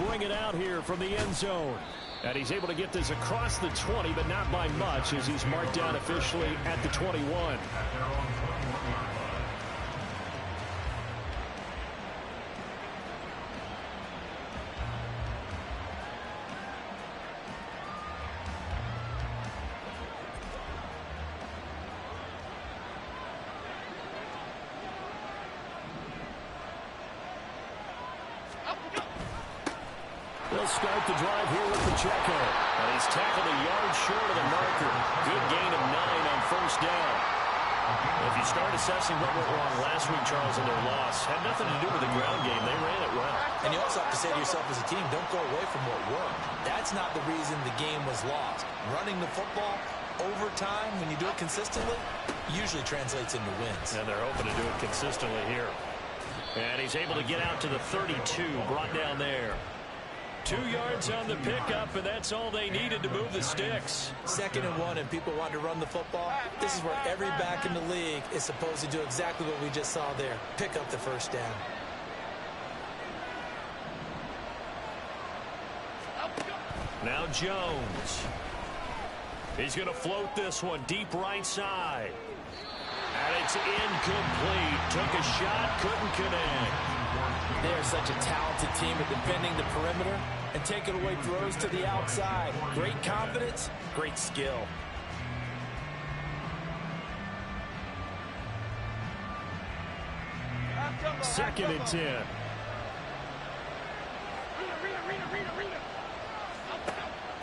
bring it out here from the end zone. And he's able to get this across the 20, but not by much, as he's marked down officially at the 21. They'll start the drive here with Pacheco. And he's tackled a yard short of the marker. Good gain of 9 on first down. If you start assessing what went wrong last week, Charles, in their loss, had nothing to do with the ground game. They ran it well. And you also have to say to yourself as a team, don't go away from what worked. That's not the reason the game was lost. Running the football over time, when you do it consistently, usually translates into wins. And they're hoping to do it consistently here. And he's able to get out to the 32, brought down there. 2 yards on the pickup, and that's all they needed to move the sticks. 2nd and 1, and people want to run the football. This is where every back in the league is supposed to do exactly what we just saw there. Pick up the first down. Now Jones. He's going to float this one deep right side. And it's incomplete. Took a shot, couldn't connect. They are such a talented team at defending the perimeter and taking away throws to the outside. Great confidence, great skill. Second and 10.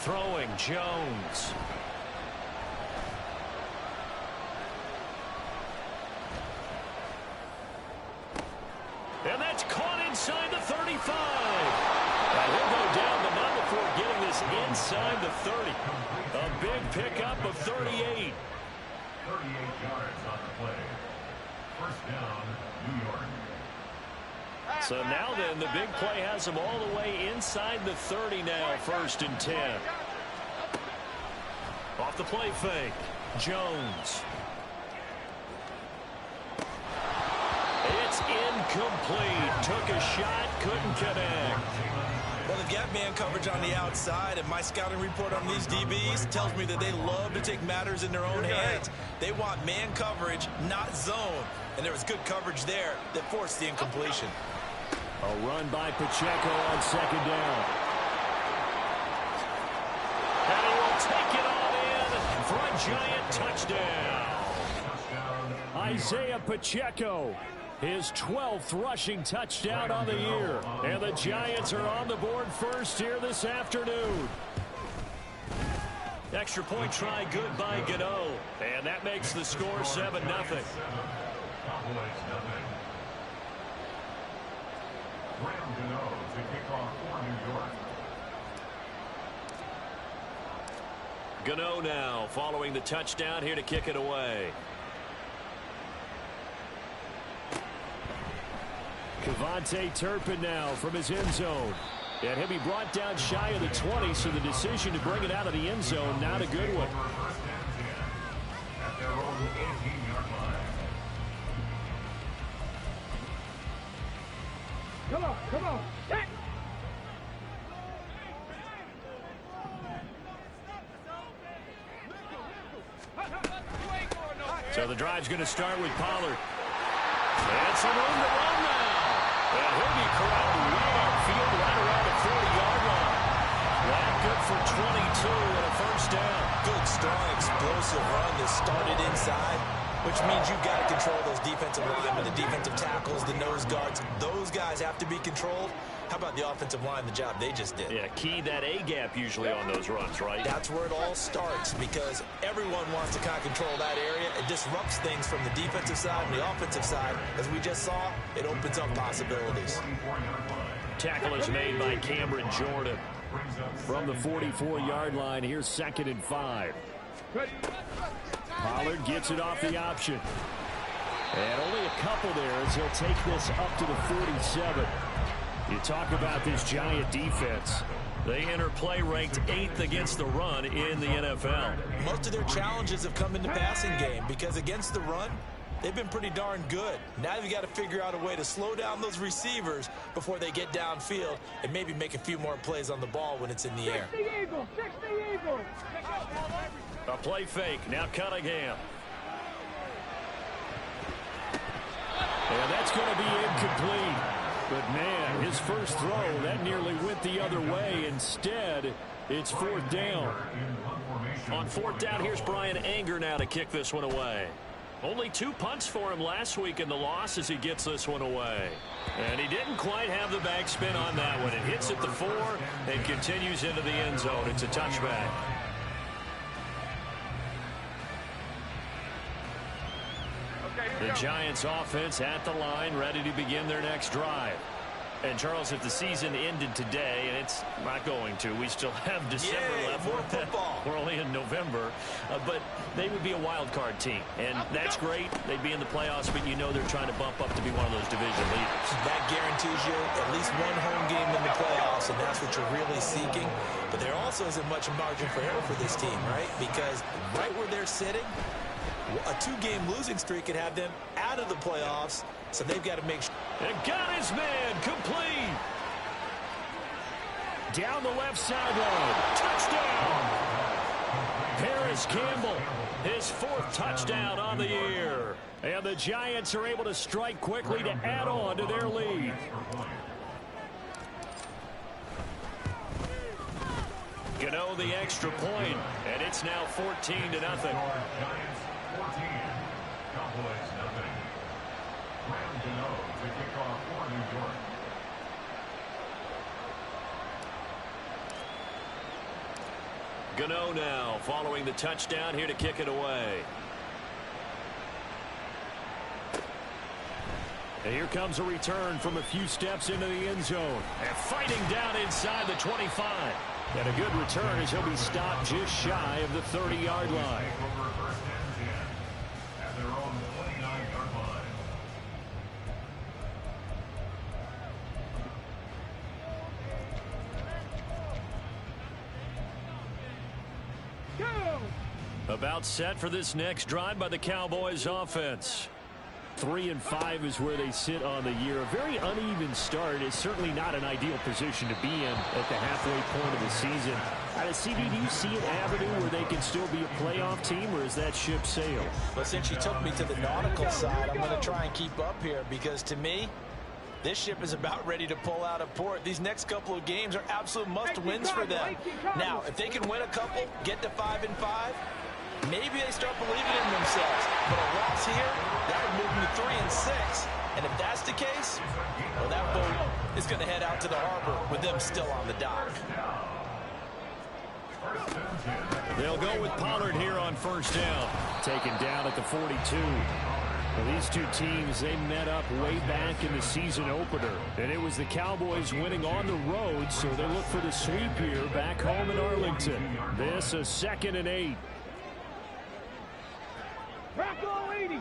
Throwing Jones. And that's caught inside the 35. And he'll go down, but not before getting this inside the 30. A big pickup of 38. 38 yards on the play. First down, New York. So now then, the big play has him all the way inside the 30 now, 1st and 10. Off the play fake, Jones. It's incomplete. Took a shot, couldn't connect. Well, they've got man coverage on the outside, and my scouting report on these DBs tells me that they love to take matters in their own hands. They want man coverage, not zone. And there was good coverage there that forced the incompletion. A run by Pacheco on 2nd down. And he will take it all in for a giant touchdown. Isaiah Pacheco, his 12th rushing touchdown on the year. And the Giants are on the board first here this afternoon. Extra point try good by Gano. And that makes the score 7-0. Graham Gano to kick off for New York. Gano now following the touchdown here to kick it away. Kevontae Turpin now from his end zone. And he'll be brought down shy of the 20, so the decision to bring it out of the end zone, not a good one. At their own 18-yard line. Come on, come on. Hey. So the drive's going to start with Pollard. And some room to run now. And he'll be corralled way outfield right around the 40-yard line. That good for 22 and a first down. Good, strong, explosive run that started inside, which means you've got to control those defensive linemen, the defensive tackles, the nose guards. Those guys have to be controlled. How about the offensive line, the job they just did? Yeah, key that A-gap usually on those runs, right? That's where it all starts, because everyone wants to kind of control that area. It disrupts things from the defensive side and the offensive side. As we just saw, it opens up possibilities. Tackle is made by Cameron Jordan. From the 44-yard line, here's 2nd and 5. Pollard gets it off the option. And only a couple there as he'll take this up to the 47. You talk about this Giant defense. They enter play ranked 8th against the run in the NFL. Most of their challenges have come in the passing game because against the run, they've been pretty darn good. Now you've got to figure out a way to slow down those receivers before they get downfield and maybe make a few more plays on the ball when it's in the air. 60 Eagles, 60 Eagles. A play fake, now Cunningham. And that's going to be incomplete. But, man, his first throw, that nearly went the other way. Instead, it's fourth down. On fourth down, here's Brian Anger now to kick this one away. Only 2 punts for him last week in the loss as he gets this one away. And he didn't quite have the backspin on that one. It hits at the 4 and continues into the end zone. It's a touchback. The Giants offense at the line, ready to begin their next drive. And, Charles, if the season ended today, and it's not going to, we still have December left. More football. We're only in November. But they would be a wild card team. And that's great. They'd be in the playoffs, but you know they're trying to bump up to be one of those division leaders. That guarantees you at least one home game in the playoffs, and that's what you're really seeking. But there also isn't much margin for error for this team, right? Because right where they're sitting, a 2-game losing streak could have them out of the playoffs, so they've got to make sure. And got his man complete. Down the left sideline. Touchdown. Paris Campbell, his 4th touchdown on the year. And the Giants are able to strike quickly to add on to their lead. Gano the extra point, and it's now 14-0. Giants 14, Cowboys nothing. Graham Gano to kick off for New York. Gano now following the touchdown here to kick it away. And here comes a return from a few steps into the end zone. And fighting down inside the 25. And a good return as he'll be stopped just shy of the 30-yard line. Over first and 10 at their own 29-yard line. Go! About set for this next drive by the Cowboys offense. 3-5 is where they sit on the year. A very uneven start is certainly not an ideal position to be in at the halfway point of the season. CD, do you see an avenue where they can still be a playoff team, or is that ship sailed? Well, since you took me to the nautical side, I'm going to try and keep up here because, to me, this ship is about ready to pull out of port. These next couple of games are absolute must-wins for them. Now, if they can win a couple, get to 5-5, maybe they start believing in themselves. But a loss here, that would move them to 3-6. And if that's the case, well, that boat is going to head out to the harbor with them still on the dock. They'll go with Pollard here on first down. Taken down at the 42. Well, these two teams, they met up way back in the season opener. And it was the Cowboys winning on the road, so they look for the sweep here back home in Arlington. This a 2nd and 8. Tackle 80.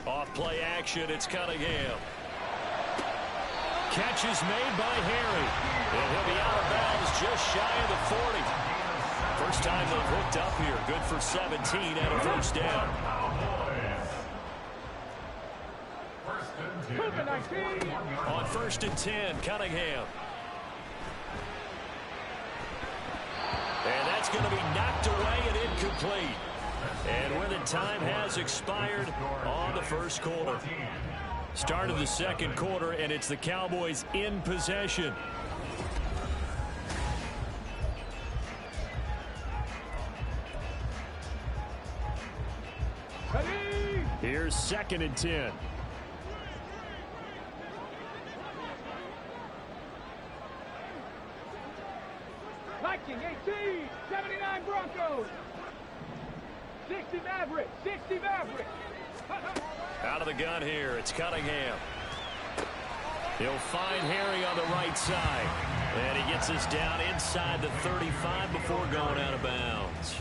Off play action, it's Cunningham. Catch is made by Harry. And he'll be out of bounds just shy of the 40. First time they've hooked up here. Good for 17 and a first down. On 1st and 10, Cunningham. And that's going to be knocked away and incomplete. And when the time has expired on the first quarter. Start of the second quarter, and it's the Cowboys in possession. Here's 2nd and 10. Viking 18, 79 Broncos. 60 Mavericks, 60 Mavericks. Out of the gun here, it's Cunningham. He'll find Harry on the right side. And he gets us down inside the 35 before going out of bounds.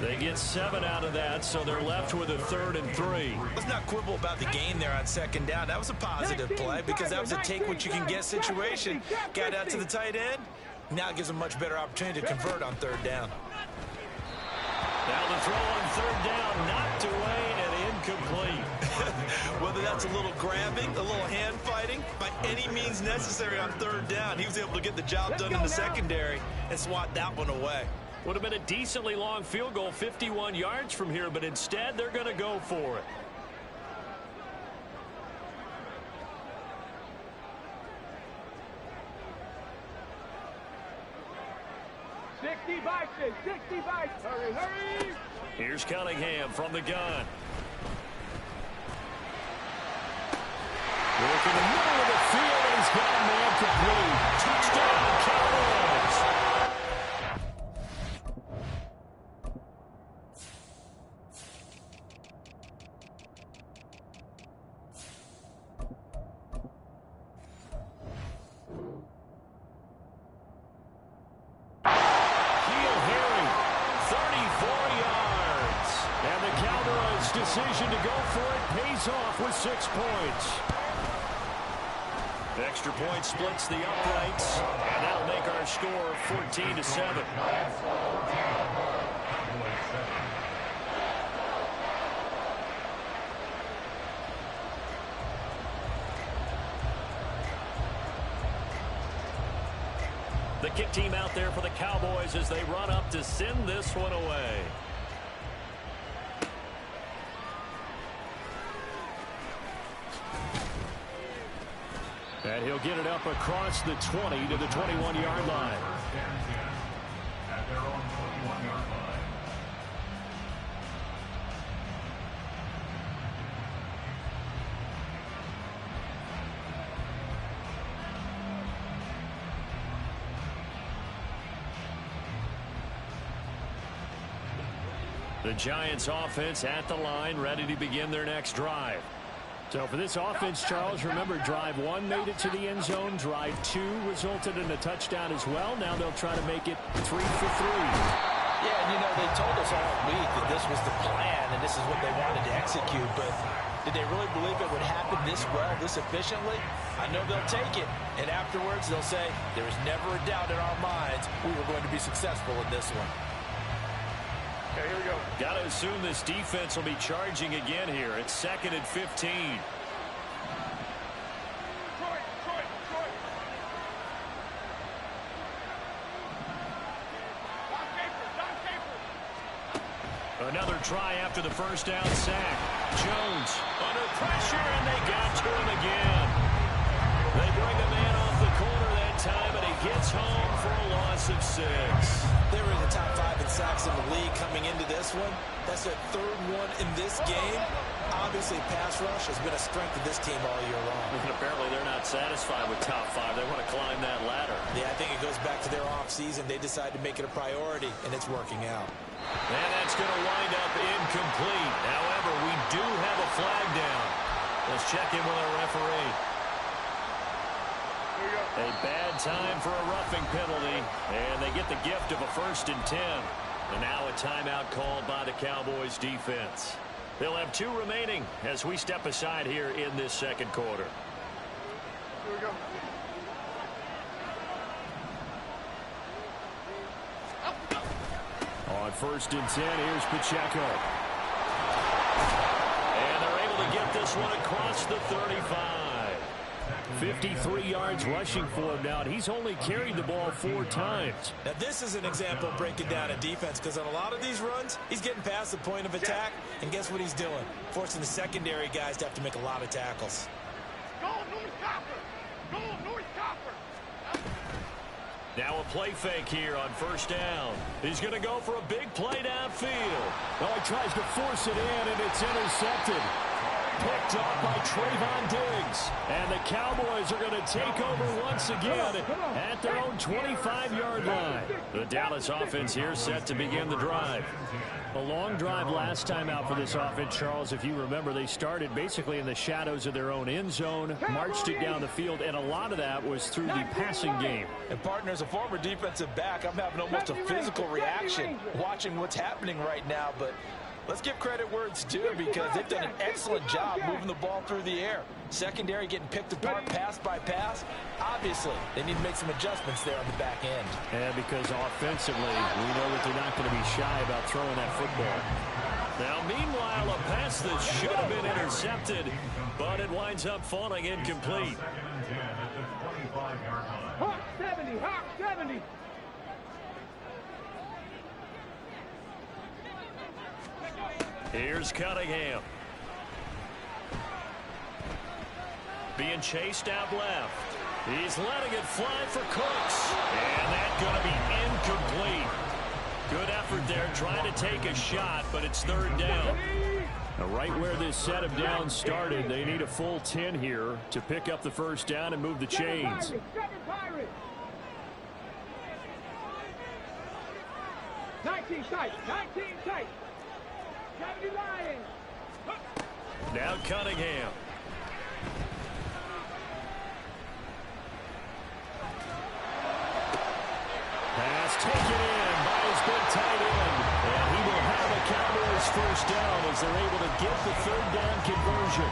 They get 7 out of that, so they're left with a 3rd and 3. Let's not quibble about the gain there on 2nd down. That was a positive play because that was a take-what-you-can-get situation. Got out to the tight end. Now it gives them a much better opportunity to convert on 3rd down. Now the throw on third down, knocked away and incomplete. Whether that's a little grabbing, a little hand fighting, by any means necessary on third down, he was able to get the job done in the secondary and swat that one away. Would have been a decently long field goal, 51 yards from here, but instead they're going to go for it. Hurry, hurry! Here's Cunningham from the gun. Work in the middle of the field, and he's got a man complete. Touchdown, Cowboys! Decision to go for it pays off with 6 points. The extra point splits the uprights, and that'll make our score 14-7. The kick team out there for the Cowboys as they run up to send this one away. And he'll get it up across the 20 to the 21-yard line. At their own 21-yard line. The Giants offense at the line, ready to begin their next drive. So for this offense, Charles, remember drive 1 made it to the end zone. Drive 2 resulted in a touchdown as well. Now they'll try to make it 3 for 3. Yeah, and you know, they told us all week that this was the plan and this is what they wanted to execute. But did they really believe it would happen this well, this efficiently? I know they'll take it. And afterwards, they'll say, there was never a doubt in our minds we were going to be successful in this one. Okay, here we go. Got to assume this defense will be charging again here. It's 2nd and 15. Another try after the first down sack. Jones under pressure, and they got to him again. They bring the man off the corner that time, and he gets home for a loss of 6. They were in the top 5 in sacks in the league coming into this one. That's their 3rd one in this game. Obviously, pass rush has been a strength of this team all year long. And apparently, they're not satisfied with top 5. They want to climb that ladder. Yeah, I think it goes back to their offseason. They decided to make it a priority, and it's working out. And that's going to wind up incomplete. However, we do have a flag down. Let's check in with our referee. A bad time for a roughing penalty, and they get the gift of a 1st and 10. And now a timeout called by the Cowboys defense. They'll have 2 remaining as we step aside here in this 2nd quarter. Here we go. On 1st and 10, here's Pacheco. And they're able to get this one across the 35. 53 yards rushing for him now, and he's only carried the ball 4 times. Now, this is an example of breaking down a defense, because on a lot of these runs, he's getting past the point of attack, and guess what he's doing? Forcing the secondary guys to have to make a lot of tackles. Go, North Copper! Go, North Copper! Now a play fake here on 1st down. He's going to go for a big play downfield. Oh, he tries to force it in, and it's intercepted. Picked up by Trayvon Diggs. And the Cowboys are going to take over once again at their own 25-yard line. The Dallas offense here set to begin the drive. A long drive last time out for this offense, Charles. If you remember, they started basically in the shadows of their own end zone, marched it down the field, and a lot of that was through the passing game. And, partner, as a former defensive back, I'm having almost a physical reaction watching what's happening right now. But Let's give credit where it's due because they've done an excellent job moving the ball through the air. Secondary getting picked apart pass by pass. Obviously, they need to make some adjustments there on the back end. And because offensively, we know that they're not going to be shy about throwing that football. Now, meanwhile, a pass that should have been intercepted, but it winds up falling incomplete. Hawk 70, Hawk 70. Here's Cunningham. Being chased out left. He's letting it fly for Cooks. And that's going to be incomplete. Good effort there trying to take a shot, but it's third down. Now, right where this set of downs started, they need a full 10 here to pick up the first down and move the chains. 19 tight, 19 tight. 70 Lions. Now Cunningham. Pass taken in by his big tight end. And he will have a Cowboys first down as they're able to get the third down conversion.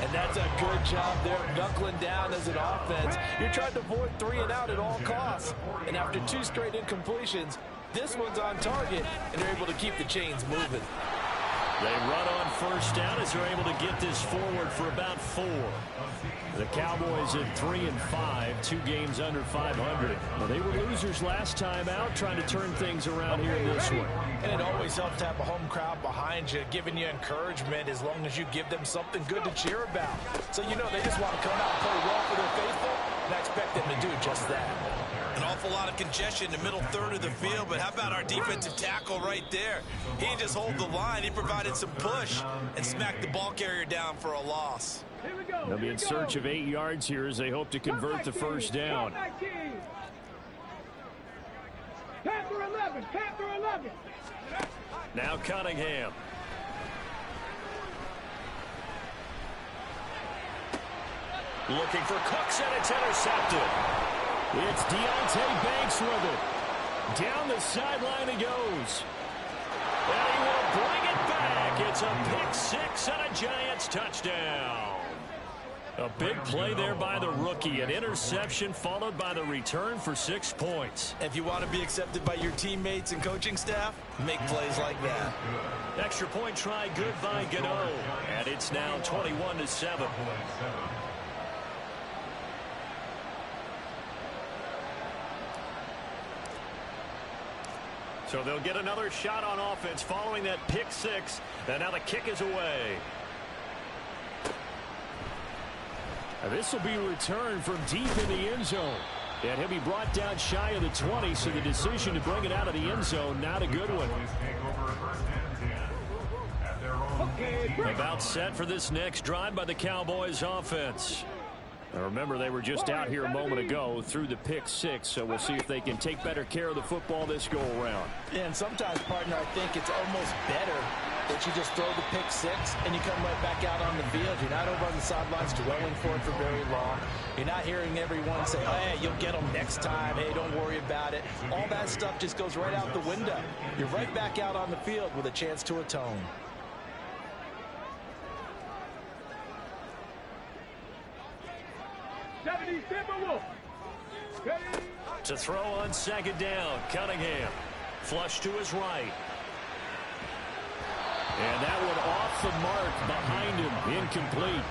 And that's a good job there, knuckling down as an offense. You're trying to avoid 3 and out at all costs. And after 2 straight incompletions, this one's on target, and they're able to keep the chains moving. They run on first down as they're able to get this forward for about 4. The Cowboys at 3-5, 2 games under 500. Well, they were losers last time out, trying to turn things around here in this one. And it always helps to have a home crowd behind you, giving you encouragement as long as you give them something good to cheer about. So you know they just want to come out and play well for their faithful, and I expect them to do just that. An awful lot of congestion in the middle third of the field, but how about our defensive tackle right there? He didn't just hold the line, he provided some push and smacked the ball carrier down for a loss. They'll be in search of 8 yards here as they hope to convert the first down. Panther 11, Panther 11. Now Cunningham. Looking for Cooks, and it's intercepted. It's Deontay Banks with it. Down the sideline he goes. And he will bring it back. It's a pick 6 and a Giants touchdown. A big play there by the rookie. An interception followed by the return for 6 points. If you want to be accepted by your teammates and coaching staff, make plays like that. Extra point try good by Gano. And it's now 21-7. So they'll get another shot on offense following that pick 6. And now the kick is away. Now this will be returned from deep in the end zone. And he'll be brought down shy of the 20, so the decision to bring it out of the end zone, not a good one. About set for this next drive by the Cowboys offense. Now remember, they were just out here a moment ago through the pick 6, so we'll see if they can take better care of the football this go around. Yeah, and sometimes, partner, I think it's almost better that you just throw the pick 6 and you come right back out on the field. You're not over on the sidelines dwelling for it for very long. You're not hearing everyone say, oh, hey, you'll get them next time. Hey, don't worry about it. All that stuff just goes right out the window. You're right back out on the field with a chance to atone. To throw on second down, Cunningham. Flush to his right. And that one off the mark behind him, incomplete.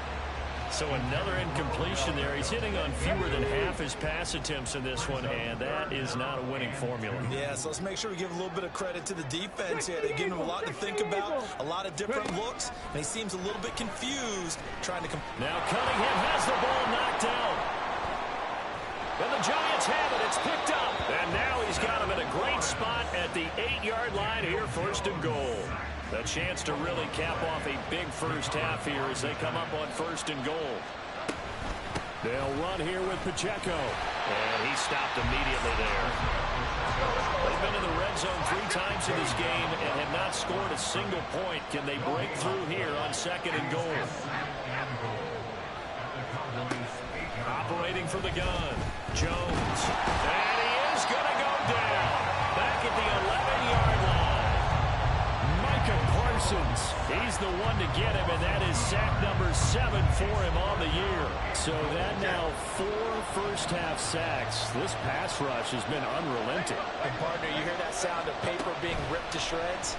So another incompletion there. He's hitting on fewer than half his pass attempts in this one, and that is not a winning formula. Yeah, so let's make sure we give a little bit of credit to the defense here. They've given him a lot to think about, a lot of different looks, and he seems a little bit confused trying to... Now Cunningham has the ball knocked down. And the Giants have it. It's picked up. And now he's got him in a great spot at the 8-yard line here, first and goal. A chance to really cap off a big first half here as they come up on first and goal. They'll run here with Pacheco. And he stopped immediately there. They've been in the red zone 3 times in this game and have not scored a single point. Can they break through here on second and goal? Operating from the gun, Jones. And he is going to go down. Back at the 11-yard line. Parsons. He's the one to get him, and that is sack number 7 for him on the year. So that now 4 first-half sacks. This pass rush has been unrelenting. And partner, you hear that sound of paper being ripped to shreds?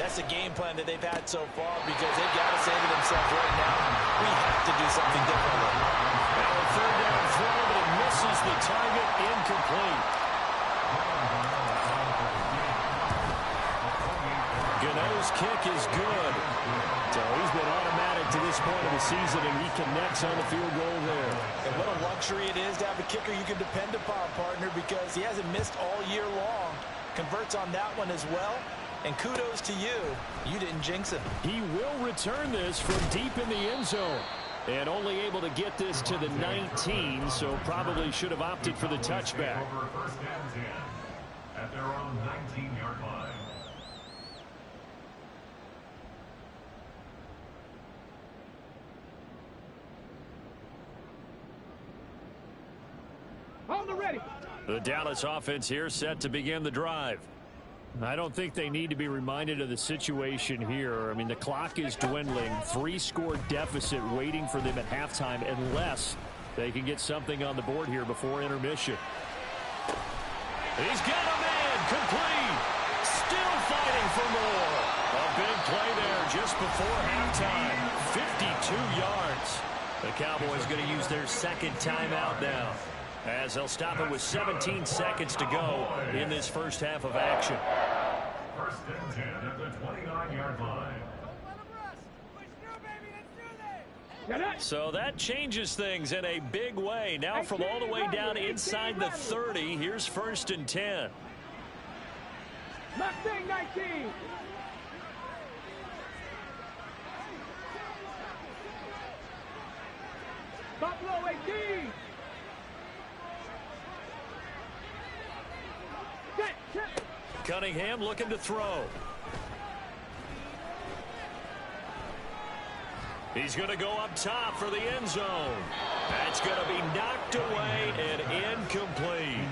That's the game plan that they've had so far because they've got to say to themselves right now, we have to do something differently. Now a third down throw, but it misses the target, incomplete. Gano's kick is good. So he's been automatic to this point of the season, and he connects on the field goal there. And what a luxury it is to have a kicker you can depend upon, partner, because he hasn't missed all year long. Converts on that one as well. And kudos to you. You didn't jinx him. He will return this from deep in the end zone. And only able to get this to the 19, so probably should have opted for the touchback. Over first and 10 at their own 19-yard line. On the ready. The Dallas offense here set to begin the drive. I don't think they need to be reminded of the situation here. I mean, the clock is dwindling. 3-score deficit waiting for them at halftime unless they can get something on the board here before intermission. He's got a man complete. Still fighting for more. A big play there just before halftime. 52 yards. The Cowboys going to use their second timeout now, as they'll stop it with 17 seconds to go in this first half of action. First and 10 at the 29-yard line. So that changes things in a big way. Now from all the way down inside the 30, here's first and 10. Mustang 19. Buffalo 18. Cunningham looking to throw. He's going to go up top for the end zone. That's going to be knocked away and incomplete.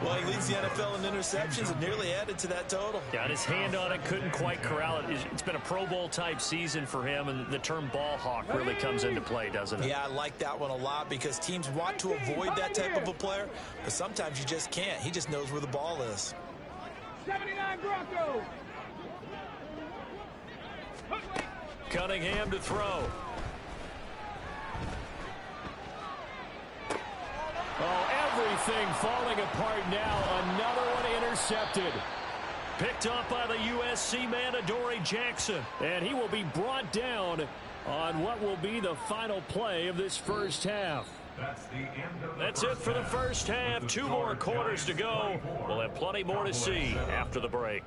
Well, he leads the NFL in interceptions and nearly added to that total. Got his hand on it, couldn't quite corral it. It's been a Pro Bowl type season for him, and the term ball hawk really comes into play, doesn't it? Yeah, I like that one a lot because teams want to avoid that type of a player, but sometimes you just can't. He just knows where the ball is. 79 Broncos. Cunningham to throw. Oh, everything falling apart now. Another one intercepted. Picked up by the USC man, Adoree Jackson. And he will be brought down on what will be the final play of this first half. That's it for the first half. 2 more quarters to go. We'll have plenty more to see after the break.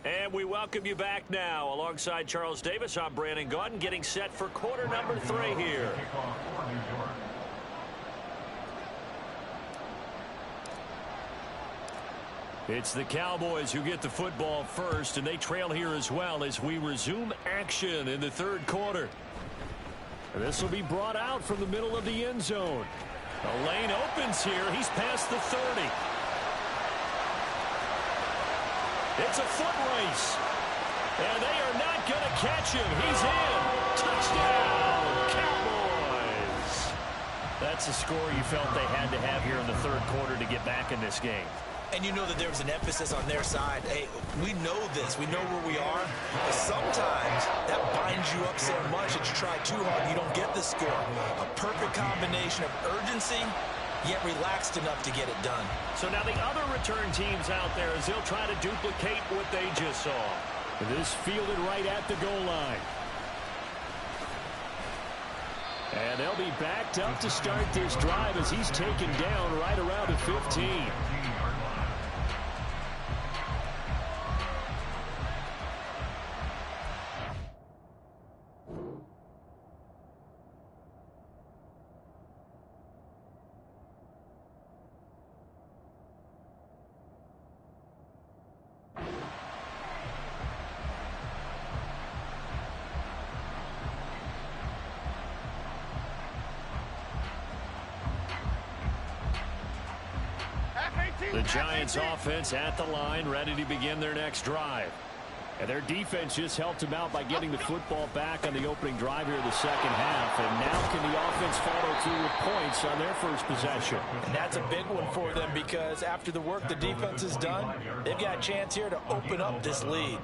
And we welcome you back now. Alongside Charles Davis, I'm Brandon Gaudin, getting set for quarter number 3 here. It's the Cowboys who get the football first, and they trail here as well as we resume action in the third quarter. And this will be brought out from the middle of the end zone. A lane opens here. He's past the 30. It's a foot race. And they are not going to catch him. He's in. Touchdown, Cowboys. That's a score you felt they had to have here in the third quarter to get back in this game. And you know that there was an emphasis on their side. Hey, we know this. We know where we are. But sometimes that binds you up so much that you try too hard and you don't get the score. A perfect combination of urgency, yet relaxed enough to get it done. So now the other return teams out there as they'll try to duplicate what they just saw. This fielded right at the goal line. And they'll be backed up to start this drive as he's taken down right around the 15. The Giants offense at the line, ready to begin their next drive. And their defense just helped them out by getting the football back on the opening drive here in the second half. And now can the offense follow through with points on their first possession? And that's a big one for them because after the work the defense has done, they've got a chance here to open up this lead.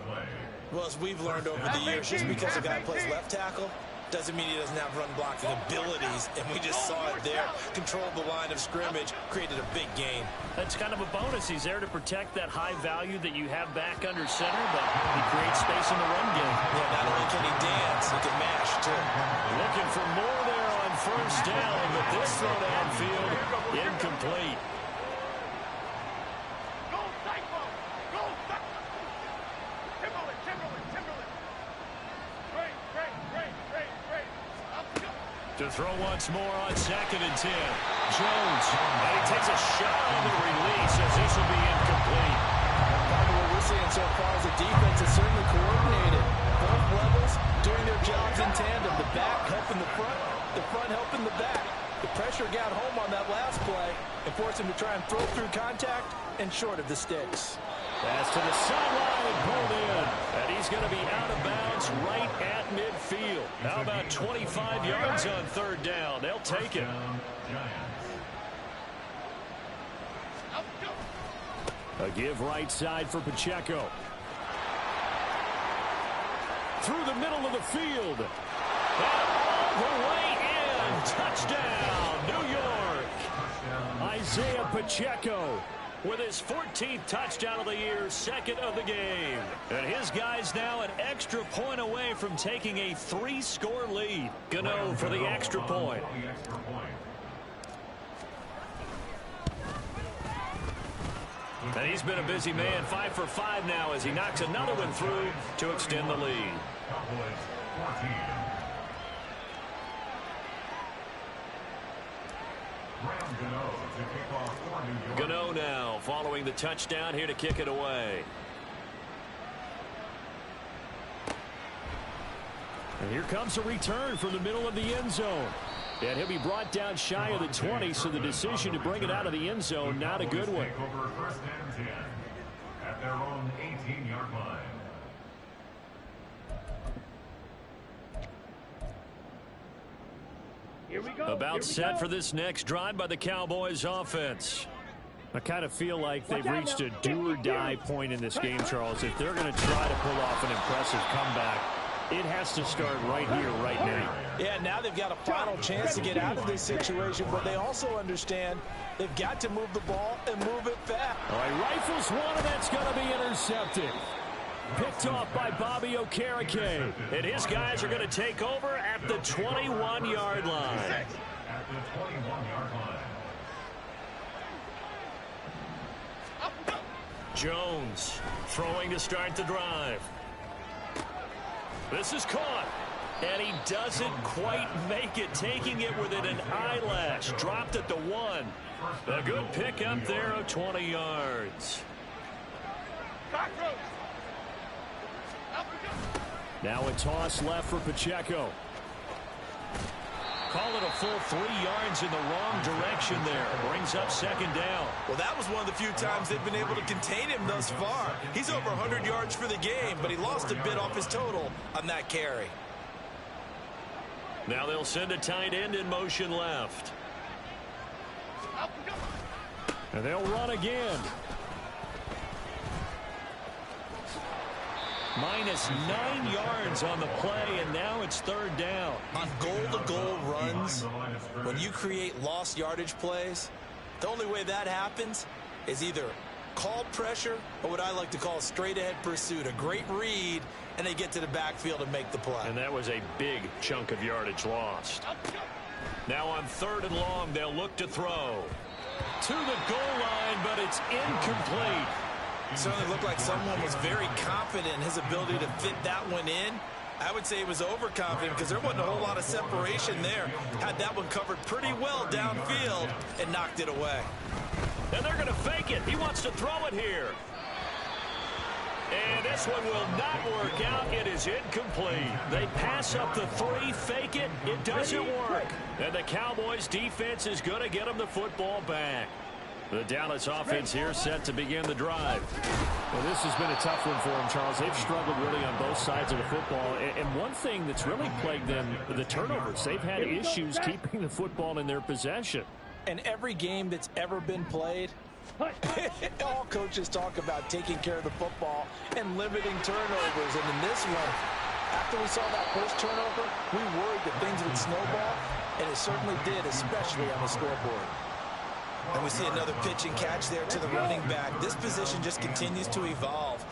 Well, as we've learned over the years, just because a guy plays left tackle doesn't mean he doesn't have run blocking abilities, and we just saw it there. Controlled the line of scrimmage, created a big gain. That's kind of a bonus. He's there to protect that high value that you have back under center, but he creates space in the run game. Yeah, not only can he dance, he can mash, too. Looking for more there on first down, but this throw downfield, incomplete. Go Cyclone! Go Cyclone! Timberland! Great! Up go! To throw once more on 2nd and 10. Jones, and he takes a shot on the release as this will be incomplete. Part of what we're seeing so far is the defense is certainly coordinated. Both levels doing their jobs in tandem. The back helping the front helping the back. The pressure got home on that last play and forced him to try and throw through contact and short of the sticks. Pass to the sideline and pulled in. And he's going to be out of bounds right at midfield. How about 25 yards on 3rd down? They'll take it. A give right side for Pacheco. Through the middle of the field. And all the way in. Touchdown, New York. Isaiah Pacheco With his 14th touchdown of the year, 2nd of the game. And his guys now an extra point away from taking a 3-score lead. Gano for the extra point. And he's been a busy man, 5 for 5 now as he knocks another one through to extend the lead. Gano now following the touchdown here to kick it away. And here comes a return from the middle of the end zone. And he'll be brought down shy of the 20, so the decision to bring it out of the end zone, not a good one. First and 10 at their own 18-yard line. Here we go. About set for this next drive by the Cowboys offense. I kind of feel like they've reached a do-or-die point in this game, Charles. If they're going to try to pull off an impressive comeback, it has to start right here, right now. Yeah, now they've got a final chance to get out of this situation, but they also understand they've got to move the ball and move it fast. All right, rifles one, and that's going to be intercepted. Picked off by Bobby Okereke. And his guys are going to take over at the 21-yard line. At the 21-yard line. Jones throwing to start the drive. This is caught. And he doesn't quite make it, taking it within an eyelash. Dropped at the 1. A good pickup there of 20 yards. Now a toss left for Pacheco. Call it a full 3 yards in the wrong direction there. Brings up 2nd down. Well, that was one of the few times they've been able to contain him thus far. He's over 100 yards for the game, but he lost a bit off his total on that carry. Now they'll send a tight end in motion left. And they'll run again. Minus 9 yards on the play, and now it's 3rd down. On goal-to-goal runs, when you create lost yardage plays, the only way that happens is either called pressure or what I like to call straight-ahead pursuit. A great read, and they get to the backfield and make the play. And that was a big chunk of yardage lost. Now on 3rd and long, they'll look to throw. To the goal line, but it's incomplete. It certainly looked like someone was very confident in his ability to fit that one in. I would say he was overconfident because there wasn't a whole lot of separation there. Had that one covered pretty well downfield and knocked it away. And they're going to fake it. He wants to throw it here. And this one will not work out. It is incomplete. They pass up the 3, fake it. It doesn't work. And the Cowboys defense is going to get them the football back. The Dallas offense here set to begin the drive. Well, this has been a tough one for them, Charles. They've struggled really on both sides of the football. And one thing that's really plagued them, the turnovers. They've had issues keeping the football in their possession. And every game that's ever been played, all coaches talk about taking care of the football and limiting turnovers. And in this one, after we saw that first turnover, we worried that things would snowball, and it certainly did, especially on the scoreboard. And we see another pitch and catch there to the running back. This position just continues to evolve.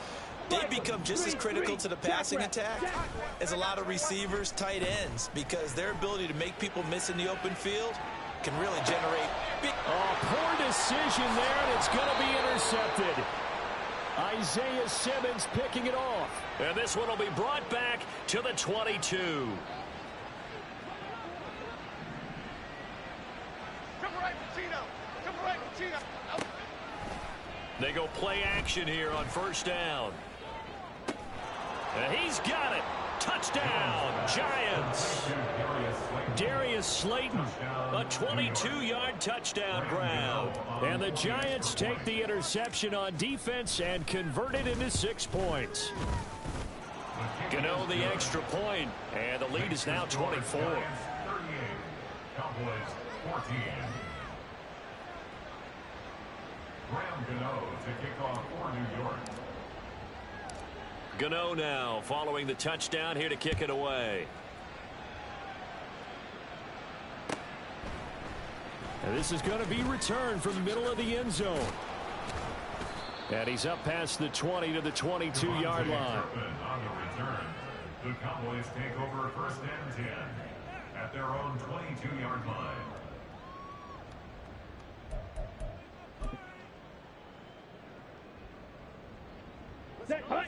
They become just as critical to the passing attack as a lot of receivers, tight ends, because their ability to make people miss in the open field can really generate big... Oh, poor decision there, and it's going to be intercepted. Isaiah Simmons picking it off. And this one will be brought back to the 22. They go play action here on first down. And he's got it. Touchdown, Giants. Darius Slayton. A 22-yard touchdown grab. And the Giants take the interception on defense and convert it into 6 points. Gano the extra point, and the lead is now 24. Cowboys 14. Graham Gano to kick off for New York. Gano now following the touchdown here to kick it away. And this is going to be returned from the middle of the end zone. And he's up past the 20 to the 22-yard line. On the return, the Cowboys take over first and 10 at their own 22-yard line.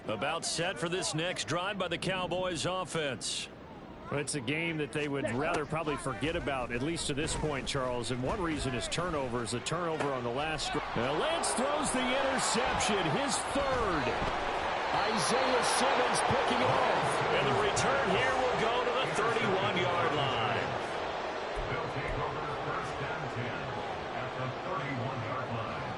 About set for this next drive by the Cowboys offense. Well, it's a game that they would rather probably forget about, at least to this point, Charles. And one reason is turnovers. A turnover on the last. Now Lance throws the interception, his third. Isaiah Simmons picking it off. And the return here will go to the 31-yard line. They'll take over first and 10 at the 31-yard line.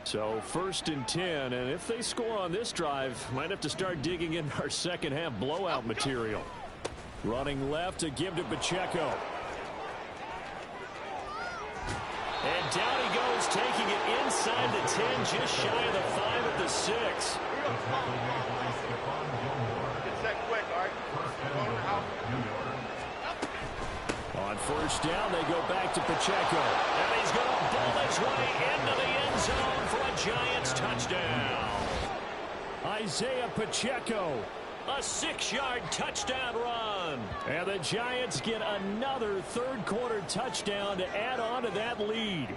So first and 10, and if they score on this drive, might have to start digging in our second half blowout material. Running left to give to Pacheco. And down he goes, taking it inside the 10, just shy of the 5 at the 6. Get set quick, all right? Going to the house. On first down, they go back to Pacheco. And he's going to bowl his way into the end zone for a Giants touchdown. Isaiah Pacheco. A 6-yard touchdown run. And the Giants get another third-quarter touchdown to add on to that lead.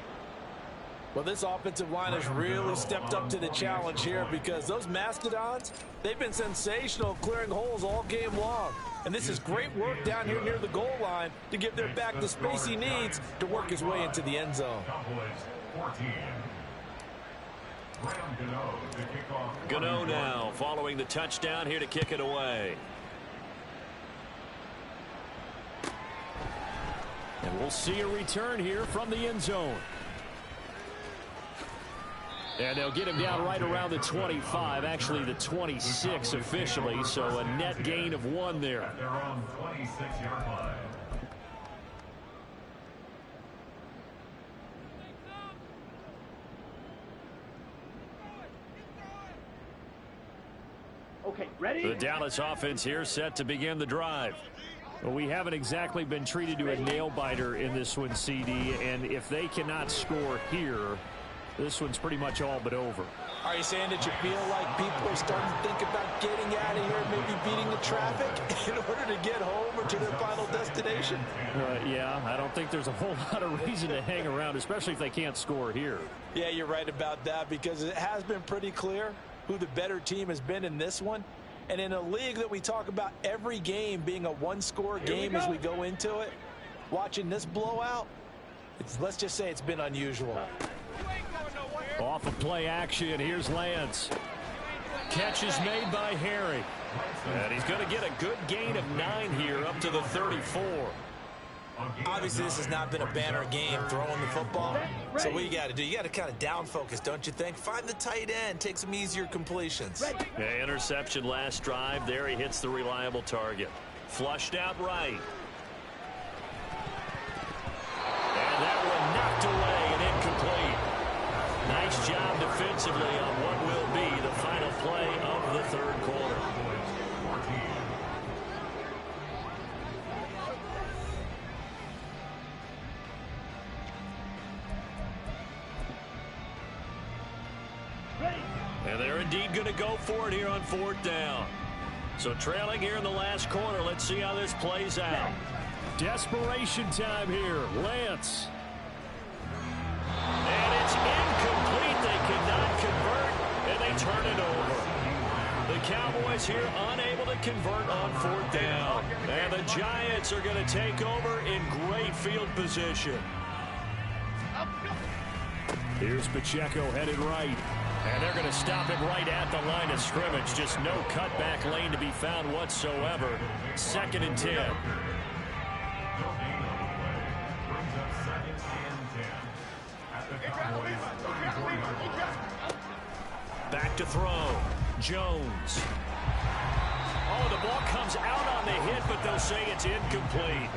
Well, this offensive line has really stepped up to the challenge here because those Mastodons, they've been sensational clearing holes all game long. And this is great work down here near the goal line to give their back the space he needs to work his way into the end zone. Cowboys 14. Graham Gano to kick off. Gano now following the touchdown here to kick it away. And we'll see a return here from the end zone. And they'll get him down right around the 25, actually the 26 officially, so a net gain of 1 there. At their own 26-yard line. Okay, ready? The Dallas offense here set to begin the drive. Well, we haven't exactly been treated to a nail-biter in this one, CD, and if they cannot score here, this one's pretty much all but over. Are you saying that you feel like people are starting to think about getting out of here, maybe beating the traffic in order to get home or to their final destination? Yeah, I don't think there's a whole lot of reason to hang around, especially if they can't score here. Yeah, you're right about that because it has been pretty clear who the better team has been in this one. And in a league that we talk about every game being a one-score game as we go into it, watching this blowout, let's just say it's been unusual. Off of play action, here's Lance. catch is made by Harry. And he's going to get a good gain of 9 here up to the 34. Obviously, this has not been a banner game throwing the football. So what you got to do, you got to kind of down focus, don't you think? Find the tight end, take some easier completions. Yeah, interception last drive. There he hits the reliable target. Flushed out right. And that one knocked away and incomplete. Nice job defensively on what will be the final play of the third quarter. And they're indeed going to go for it here on 4th down. So trailing here in the last quarter. Let's see how this plays out. Desperation time here. Lance. And it's incomplete. They cannot convert, and they turn it over. The Cowboys here unable to convert on 4th down. And the Giants are going to take over in great field position. Here's Pacheco headed right. And they're going to stop it right at the line of scrimmage. Just no cutback lane to be found whatsoever. 2nd and 10. Back to throw. Jones. Oh, the ball comes out on the hit, but they'll say it's incomplete.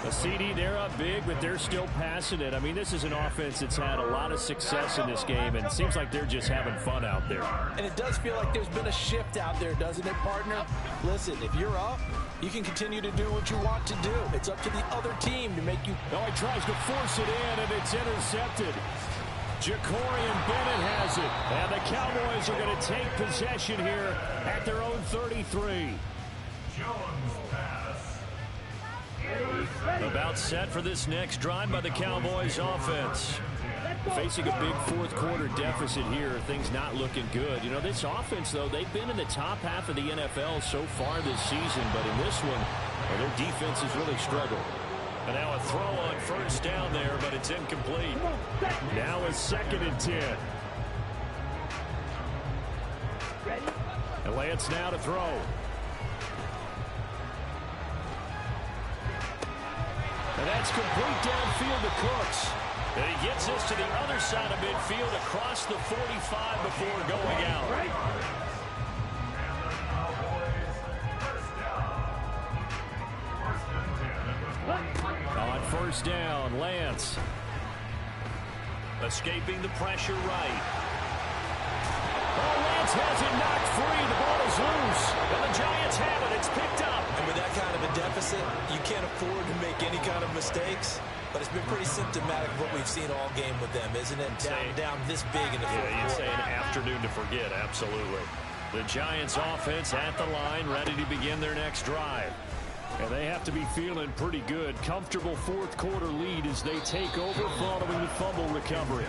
A CD, they're up big, but they're still passing it. I mean, this is an offense that's had a lot of success in this game, and it seems like they're just having fun out there. And it does feel like there's been a shift out there, doesn't it, partner? Listen, if you're up, you can continue to do what you want to do. It's up to the other team to make you... Oh, he tries to force it in, and it's intercepted. Jacorian Bennett has it, and the Cowboys are going to take possession here at their own 33. About set for this next drive by the Cowboys offense. Facing a big 4th quarter deficit here, things not looking good. You know, this offense, though, they've been in the top half of the NFL so far this season, but in this one, well, their defense has really struggled. And now a throw on 1st down there, but it's incomplete. Now a 2nd and 10. And Lance now to throw. And that's complete downfield to Cooks. And he gets this to the other side of midfield across the 45 before going out. On 1st down, Lance. Escaping the pressure right. Oh, Lance has it knocked free. The ball is loose. And the Giants have it. It's picked up. And with that kind of a deficit, you can't afford to make any kind of mistakes. But it's been pretty symptomatic of what we've seen all game with them, isn't it? Down this big in the fourth quarter. You'd say an afternoon to forget, absolutely. The Giants offense at the line, ready to begin their next drive. And they have to be feeling pretty good. Comfortable 4th quarter lead as they take over following the fumble recovery.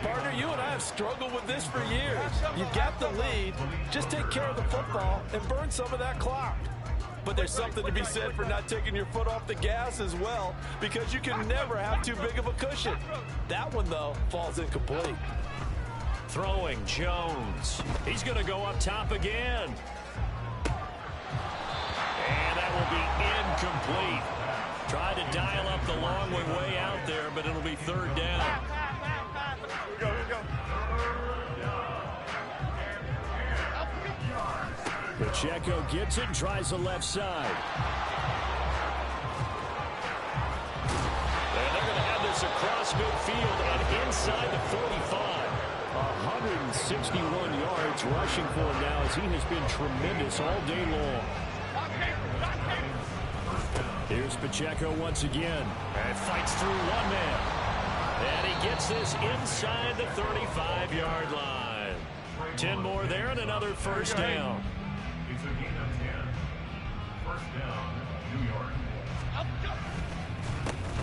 Partner, you and I have struggled with this for years. You've got the lead. Just take care of the football and burn some of that clock. But there's something to be said for not taking your foot off the gas as well, because you can never have too big of a cushion. That one, though, falls incomplete. Throwing Jones. He's going to go up top again. And that will be incomplete. Tried to dial up the long way out there, but it'll be 3rd down. Here we go. Pacheco gets it and tries the left side. And they're going to have this across midfield and inside the 45. 161 yards rushing for him now as he has been tremendous all day long. Here's Pacheco once again. And fights through one man. And he gets this inside the 35-yard line. 10 more there and another 1st down. It's a gain of 10. 1st down, New York.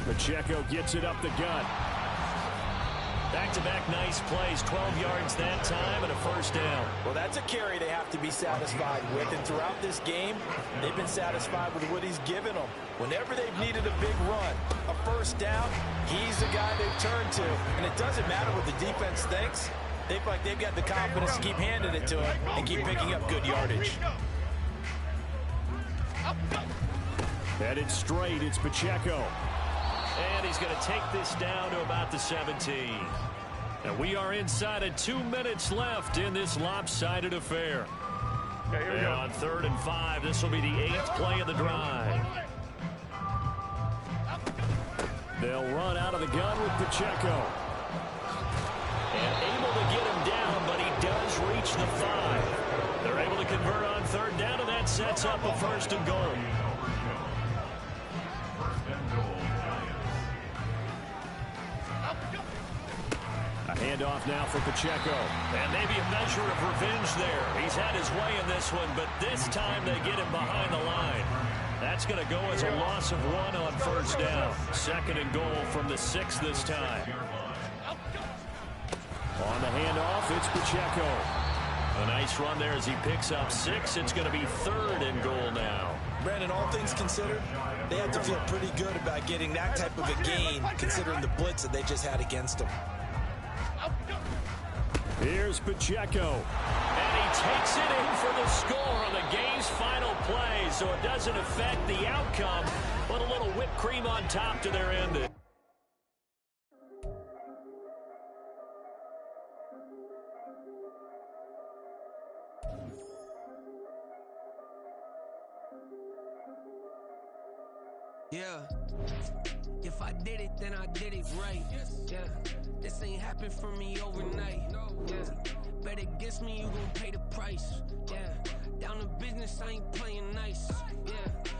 Pacheco gets it up the gut. Back-to-back nice plays, 12 yards that time and a 1st down. Well, that's a carry they have to be satisfied with. And throughout this game, they've been satisfied with what he's given them. Whenever they've needed a big run, a 1st down, he's the guy they've turned to. And it doesn't matter what the defense thinks. They feel like they've got the confidence to keep handing it to him and keep picking up good yardage. Headed straight, it's Pacheco. And he's going to take this down to about the 17. And we are inside of 2 minutes left in this lopsided affair. And on 3rd and 5, this will be the 8th play of the drive. They'll run out of the gun with Pacheco. And able to get him down, but he does reach the 5. They're able to convert on 3rd down, and that sets up a 1st and goal. A handoff now for Pacheco. And maybe a measure of revenge there. He's had his way in this one, but this time they get him behind the line. That's going to go as a loss of 1 on 1st down. 2nd and goal from the 6 this time. On the handoff, it's Pacheco. A nice run there as he picks up 6. It's going to be 3rd and goal now. Brandon, all things considered, they have to feel pretty good about getting that type of a gain, considering the blitz that they just had against them. Here's Pacheco. And he takes it in for the score on the game's final play, so it doesn't affect the outcome, but a little whipped cream on top to their end. Yeah, if I did it, then I did it right. Yeah, this ain't happened for me overnight. Yeah, bet against me, you gon' pay the price. Yeah, down to business, I ain't playing nice. Yeah,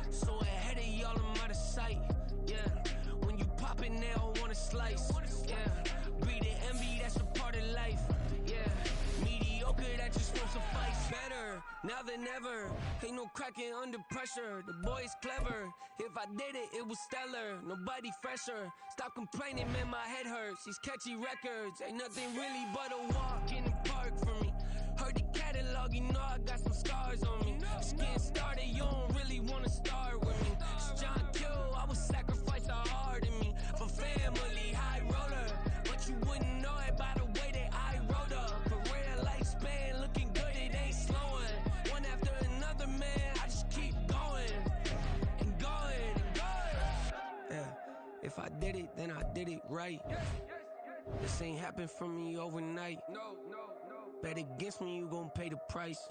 so ahead of y'all, I'm out of sight. Yeah, when you pop it, they don't wanna slice. Yeah, greed and envy, that's a part of life. Yeah, mediocre, that just won't suffice. Better now than ever. Ain't no cracking under pressure. The boy's clever. If I did it, it was stellar. Nobody fresher. Stop complaining, man, my head hurts. These catchy records ain't nothing really but a walk in the park for me. Heard the catalog, you know I got some scars on me. Just getting started, you don't really wanna start with me. It's John Kill, I would sacrifice a heart in me for family, high roller. But you wouldn't know it by the way that I wrote up. Career lifespan looking good, it ain't slowing. One after another, man, I just keep going and going and going. Yeah, if I did it, then I did it right. This ain't happened for me overnight. No. Bet against me, you gon' pay the price.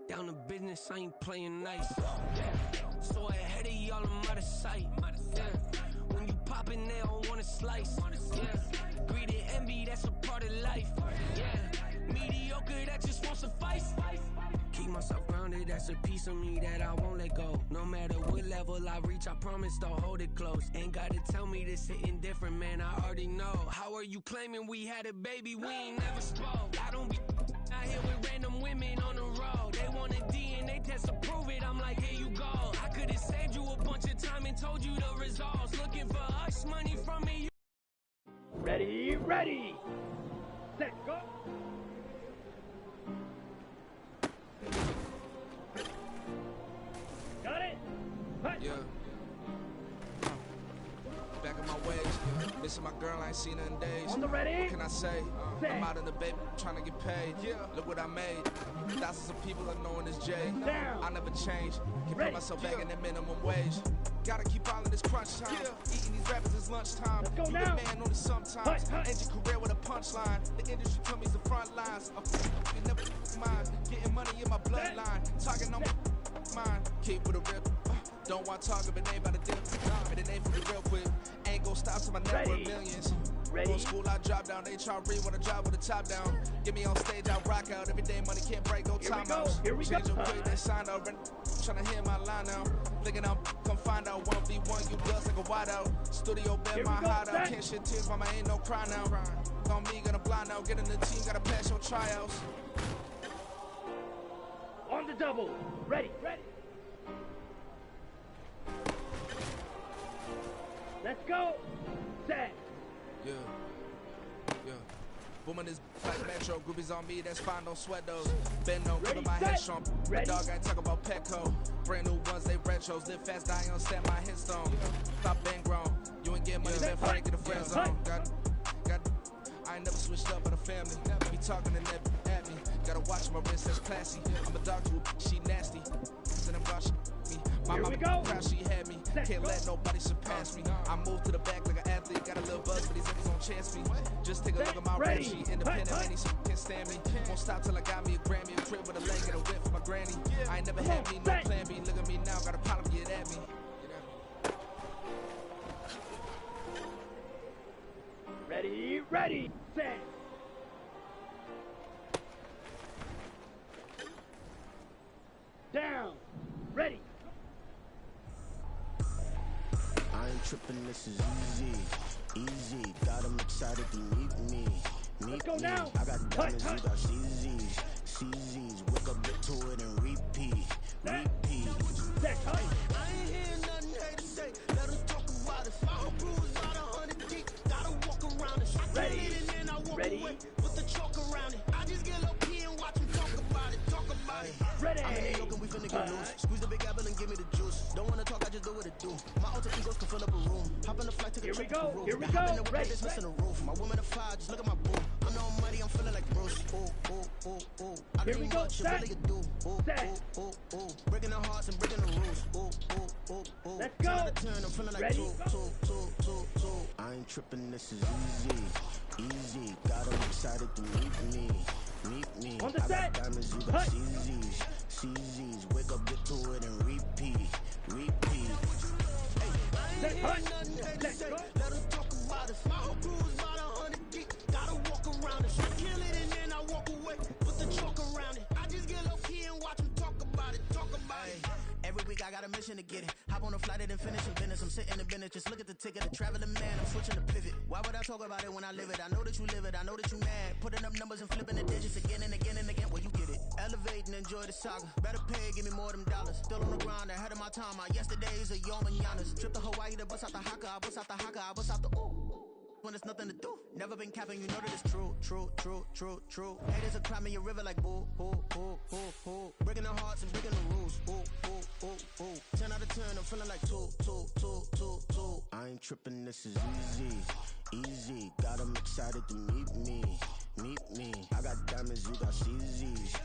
Down to business, I ain't playing nice. So ahead of y'all, I'm out of sight. Yeah. When you poppin', they don't wanna slice. Yeah. Greed and envy, that's a part of life. Yeah. Mediocre, that just won't suffice. Keep myself grounded, that's a piece of me that I won't let go. No matter what level I reach, I promise to hold it close. Ain't gotta tell me this hitting different, man, I already know. How are you claiming we had a baby, we ain't never spoke? I don't be out here with random women on the road. They want a DNA test to prove it, I'm like, here you go. I could've saved you a bunch of time and told you the results. Looking for hush money from me. Ready, set, go. Got it? Yeah. Back in my ways. Missing my girl, I ain't seen her in days. On the ready? What can I say? Set. I'm out in the baby, trying to get paid. Yeah. Look what I made. Thousands of people are knowing this Jay. Down. I never change. Can Ready. put myself back in the minimum wage. Gotta keep following this crunch time. Eating these rappers is lunchtime. Let's go you now. the man on it sometimes. End your career with a punchline. The industry told me's the front lines. You never mind. Getting money in my bloodline. Talking on my mind. Keep with a rip. Don't want to talk if it ain't about the dip. But it ain't for me real quick. Ain't gon' stop till my net worth millions. Go to school, I drop down. They try to read when I drive with the top down. Get me on stage, I rock out. Every day money can't break, no timeouts. Here we go. Change your quick, they signed out. Tryna hear my line now. Thinking I'm come find out 1v1, you bust like a wideout. Studio bed, my hideout. Can't shed tears, mama ain't no cry now. On me, gonna blind out. Get in the team, gotta pass your tryouts. On the double. Ready. Let's go. Set. Yeah. Woman is like Metro, groupies on me, that's fine, don't sweat those. Bend no, give my head strong. My dog ain't talk about Petco. Brand new ones, they retros. Live fast, die on set, my headstone. Stop been grown. You ain't getting money, man, Frank in the friend zone. Got, I ain't never switched up with a family. talking and that at me. Gotta watch my wrist, that's classy. I'm a dog to a she nasty. And I'm about me. My mama proud she had me. Can't let nobody surpass me. I move to the back like an athlete. Got a little buzz, but these niggas don't chance me. Just take a look at my rap sheet. Independent, man, these can't stand me. Won't stop till I got me a Grammy, a crib with a leg and a whip for my granny. I ain't never had me, no plan B. Look at me now, got a problem, get at me. Ready, set. Down, ready. I ain't tripping, this is easy. Got them excited to meet me. Let's go now. I got diamonds, you got CZs. Wake up, get to it and repeat. Set, I ain't hear nothing they to say. Let them talk about it. Follow rules out 100 deep. Gotta walk around it. Ready, and then I walk ready. away with the chalk around it. I just get low key and watch them talk about it. Ready. I'm in New York and we finna get loose. Squeeze the big apple and give me the juice. Don't wanna talk, I just do what it do. My alter egos can fill up a room. Hop in the flight, take a trip to Peru. Here we Hop in go. the Ready. this missing the roof. My woman a fire, just look at my boo. I'm the almighty, I'm feeling like Bruce. Ooh. I Here do we go. much, you Set. really do. Ooh. Breaking the hearts and breaking the rules. Ooh. Let's go. 10 out of 10, I'm feeling like Ready. two. I ain't tripping, this is easy. Got them excited to meet me. On the I set. got diamonds, you got CZs. Wake up, get to it and repeat. Set, Ain't nothing they to say. Let them talk about it. My whole crew is about 100 deep. Gotta walk around it. I kill it and then I walk away. Put the chalk around it. I just get low key and watch them talk about it. Every week I got a mission to get it. Hop on a flight and then finish in business. I'm sitting in business, just look at the ticket. The traveling man, I'm switching the pivot. Why would I talk about it when I live it? I know that you live it, I know that you mad. Putting up numbers and flipping the digits again and again and again. Well, you get it. Elevate and enjoy the saga. Better pay, give me more them dollars. Still on the grind, ahead of my time. My yesterdays are your mananas. Trip to Hawaii to bust out the haka. I bust out the haka, I bust out the ooh. When there's nothing to do. Never been capping, you know that it's true. Haters will cry me a river like boo. Breaking the hearts and breaking the rules. Ooh. 10 out of 10, I'm feeling like two. I ain't tripping, this is easy. Got them excited to meet me. I got diamonds, you got CZs.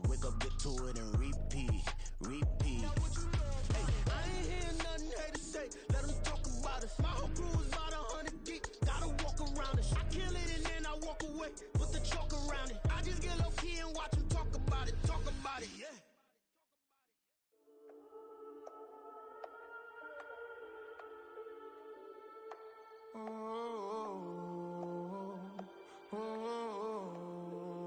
Wake up, get to it and repeat. I ain't hear nothing they to say. Let them talk about it. My whole crew is about 100 deep. Gotta walk around it. I kill it and then I walk away. Put the chalk around it. I just get low key and watch them talk about it. Yeah.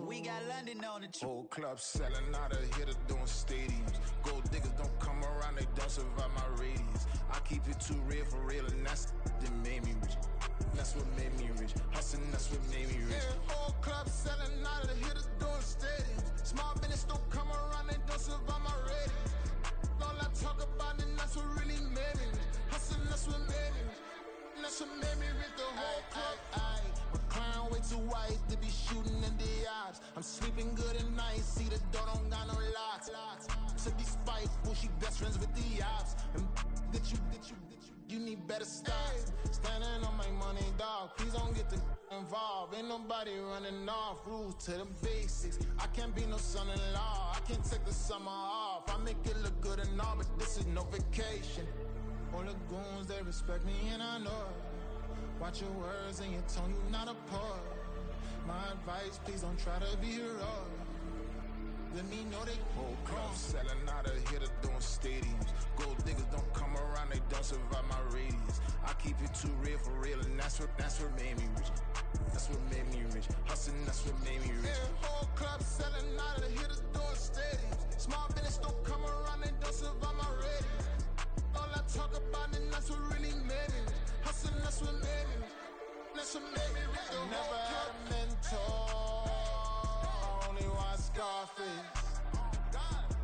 We got London on the trip. Whole club selling out of hitter doing stadiums. Gold diggers don't come around, they don't survive my radius. I keep it too real for real, and that's that made me rich. That's what made me rich. Hustling, that's what made me rich. Yeah, whole club selling out of hitters doing stadiums. Small business don't come around, they don't survive my radius. All I talk about, and that's what really made me rich. Hustling, that's what made me rich. That's what made me rich. The whole club. My clown way too white to be shooting in the eyes. I'm sleeping good at night, see the door don't got no locks. So these spiteful, she best friends with the ops. And that you need better stop. Standing on my money, dog. Please don't get involved. Ain't nobody running off. Rules to the basics. I can't be no son-in-law. I can't take the summer off. I make it look good and all, but this is no vacation. All the goons, they respect me and I know it. Watch your words and your tone, you not a part. My advice, please don't try to be heroic. Let me know they whole club selling out of hitter doing stadiums. Gold diggers don't come around, they don't survive my radius. I keep it too real for real, and that's what made me rich. That's what made me rich. Hustling, that's what made me rich. Yeah, whole club selling out of hitters doing stadiums. Small business don't come around, they don't survive my radius. All I talk about, and that's what really made me rich. Hustling, that's what made me rich. That's what made me rich. I never had a mentor. Only watch Scarface.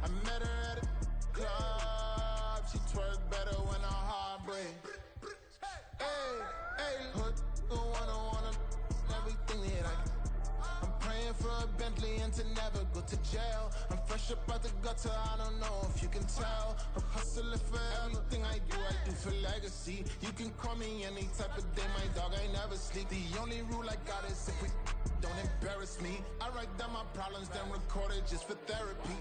I met her at a club. She twerk better when her heart breaks. Hey, hood, wanna everything that I can. I'm praying for a Bentley and to never go to jail. I'm fresh up out the gutter, I don't know if you can tell. I'm hustling for everything I do for legacy. You can call me any type of day, my dog, I never sleep. The only rule I got is if we don't embarrass me. I write down my problems, then record it just for therapy.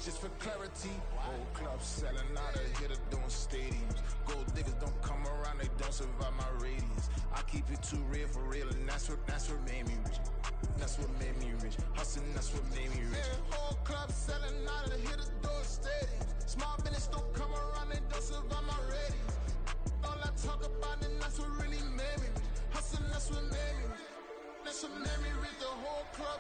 Just for clarity. Whole club selling out of hitter doing stadiums. Gold diggers don't come around, they don't survive my radius. I keep it too real for real, and that's what made me rich. That's what made me rich. Hustling, that's what made me rich. Whole club selling out of hitter doing stadiums. Small business don't come around, they don't survive my radius. All I talk about, and that's what really made me rich. Hustling, that's what made me rich. That's what made me rich, the whole club.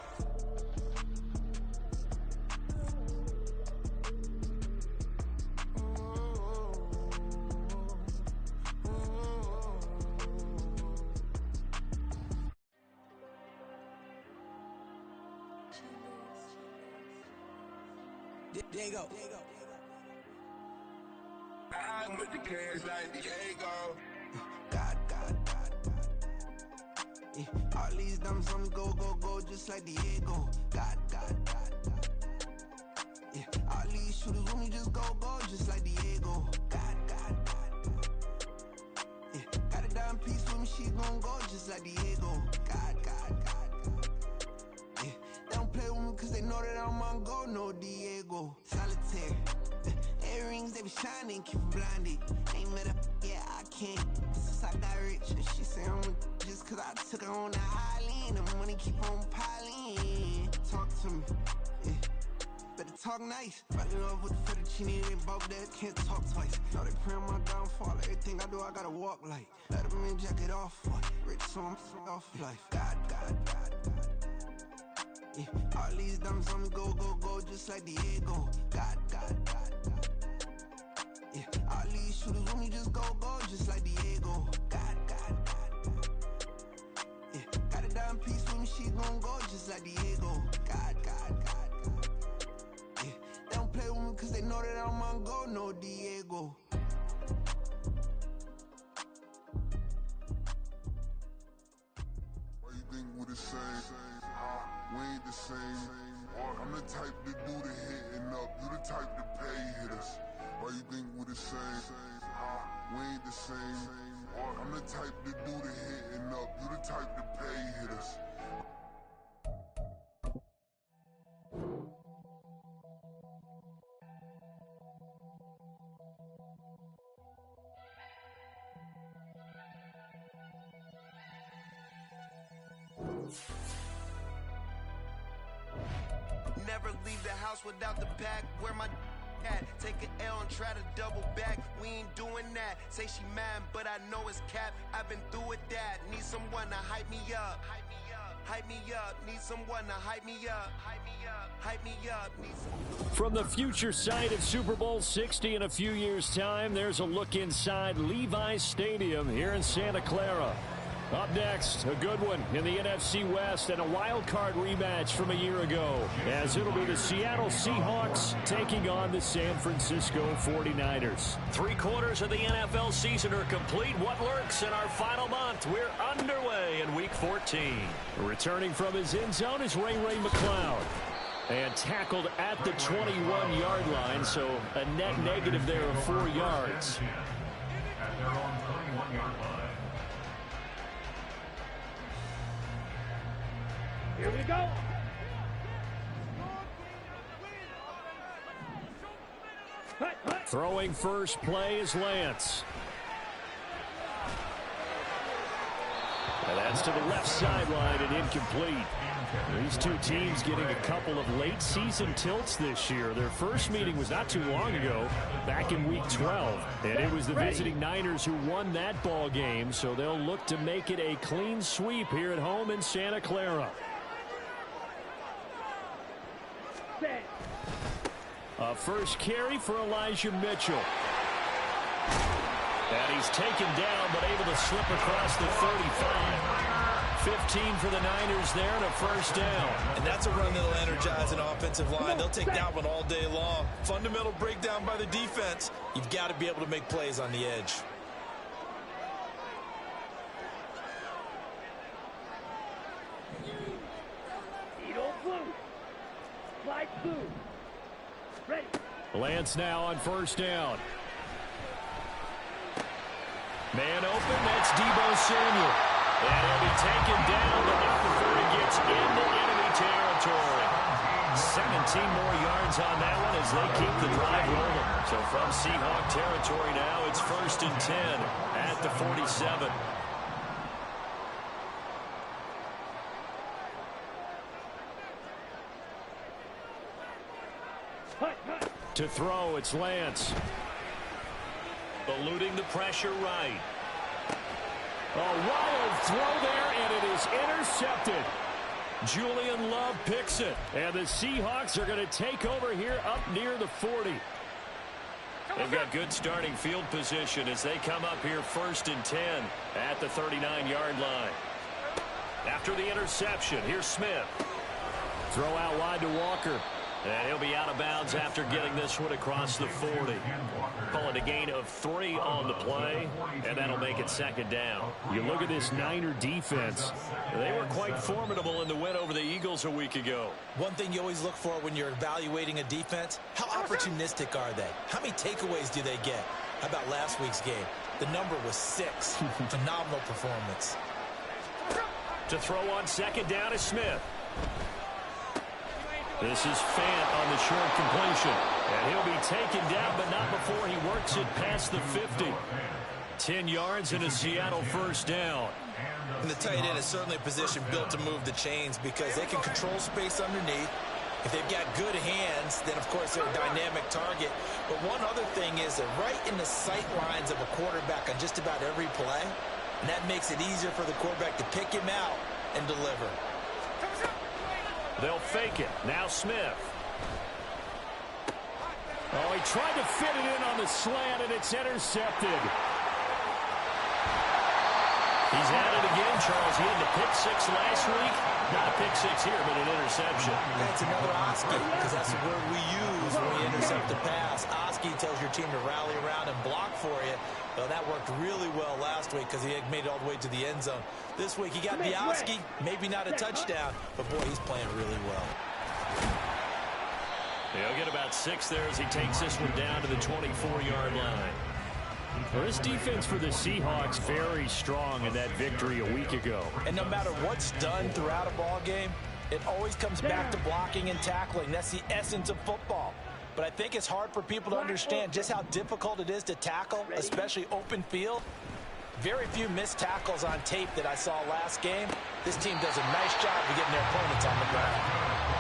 There you go. I'm with the cash like Diego. God. Yeah, all these dumb songs go, just like Diego. God. Yeah, all these shooters with me just go, just like Diego. God. Yeah, got a dime piece with me, she gon' go just like Diego. God. Yeah, they don't play with me cause they know that I'm on go, no Diego. Solitaire. Earrings, they be shining, keep blinded. Ain't met up, yeah, I can't. Since I got rich, she say I'm just cause I took her on the island. The money keep on piling. Talk to me, yeah. Better talk nice. Fell in love with the fettuccine, they both dead, can't talk twice. Now they pray on my downfall, everything I do, I gotta walk like. Let them in, jacket off, rich, so I'm off life. God. Yeah, all these dumb songs go, just like Diego. God. Yeah, all these shooters with me just go, just like Diego. God. Yeah, got a dime piece with me, she gon' go just like Diego. God. Yeah, they don't play with me cause they know that I'm on go, no Diego. Why you think we the same? We ain't the same. I'm the type to do the hitting up, you the type to pay hitters. Why you think we the same? We ain't the same. I'm the type to do the hitting up, you the type to pay hitters. Never leave the house without the pack. Where my at? Take an L and try to double back. We ain't doing that. Say she mad, but I know it's cap. I've been through with that. Need someone to hype me up. Hype me up. Need someone to hype me up. Hype me up. From the future site of Super Bowl 60 in a few years' time, there's a look inside Levi's Stadium here in Santa Clara. Up next, a good one in the NFC West and a wild card rematch from a year ago, as it'll be the Seattle Seahawks taking on the San Francisco 49ers. 3/4 of the NFL season are complete. What lurks in our final month? We're underway in Week 14. Returning from his end zone is Ray McCloud. And tackled at the 21-yard line, so a net negative there of 4 yards. At their own 21-yard line. Here we go. Throwing first play is Lance. And that's to the left sideline and incomplete. These two teams getting a couple of late season tilts this year. Their first meeting was not too long ago, back in week 12. And it was the visiting Niners who won that ball game, so they'll look to make it a clean sweep here at home in Santa Clara. A first carry for Elijah Mitchell. And he's taken down, but able to slip across the 35. 15 for the Niners there and a first down. And that's a run that'll energize an offensive line. They'll take that one all day long. Fundamental breakdown by the defense. You've got to be able to make plays on the edge. Lance now on first down. Man open, that's Deebo Samuel. And he'll be taken down, but not before he gets into enemy territory. 17 more yards on that one as they keep the drive rolling. So from Seahawk territory now, it's 1st and 10 at the 47. To throw, it's Lance. Eluding the pressure right. A wild throw there, and it is intercepted. Julian Love picks it. And the Seahawks are going to take over here up near the 40. They've got good starting field position as they come up here 1st and 10 at the 39-yard line. After the interception, here's Smith. Throw out wide to Walker. And he'll be out of bounds after getting this one across the 40. Call it a gain of 3 on the play, and that'll make it 2nd down. You look at this Niner defense. They were quite formidable in the win over the Eagles a week ago. One thing you always look for when you're evaluating a defense, how opportunistic are they? How many takeaways do they get? How about last week's game? The number was 6. Phenomenal performance. To throw on 2nd down is Smith. This is Fant on the short completion. And he'll be taken down, but not before he works it past the 50. 10 yards and a Seattle 1st down. And the tight end is certainly a position built to move the chains because they can control space underneath. If they've got good hands, then, of course, they're a dynamic target. But one other thing is they're right in the sight lines of a quarterback on just about every play. And that makes it easier for the quarterback to pick him out and deliver. They'll fake it. Now Smith. Oh, he tried to fit it in on the slant, and it's intercepted. He's at it again, Charles. He had the pick 6 last week. Not a pick 6 here, but an interception. That's another Oski, because that's the word we use when we intercept the pass. Oski tells your team to rally around and block for you. Well, that worked really well last week because he had made it all the way to the end zone. This week he got the Oski, maybe not a touchdown, but boy, he's playing really well. He'll get about 6 there as he takes this one down to the 24-yard line. Well, this defense for the Seahawks very strong in that victory a week ago. And no matter what's done throughout a ball game, it always comes back to blocking and tackling. That's the essence of football. But I think it's hard for people to understand just how difficult it is to tackle, especially open field. Very few missed tackles on tape that I saw last game. This team does a nice job of getting their opponents on the ground.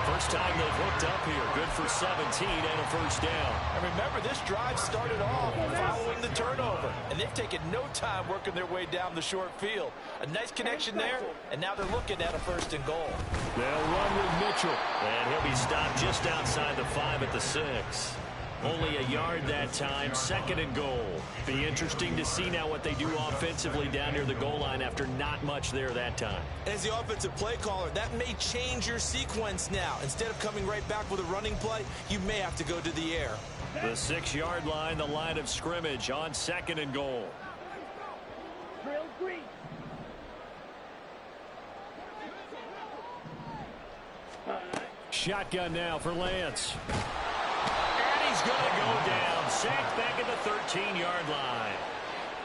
First time they've hooked up here. Good for 17 and a 1st down. And remember, this drive started off following the turnover. And they've taken no time working their way down the short field. A nice connection there, and now they're looking at a 1st and goal. They'll run with Mitchell. And he'll be stopped just outside the 5 at the 6. Only a yard that time, 2nd and goal. Be interesting to see now what they do offensively down near the goal line after not much there that time. As the offensive play caller, that may change your sequence now. Instead of coming right back with a running play, you may have to go to the air. The 6-yard line, the line of scrimmage on 2nd and goal. Shotgun now for Lance. He's going to go down. Sacked back at the 13-yard line.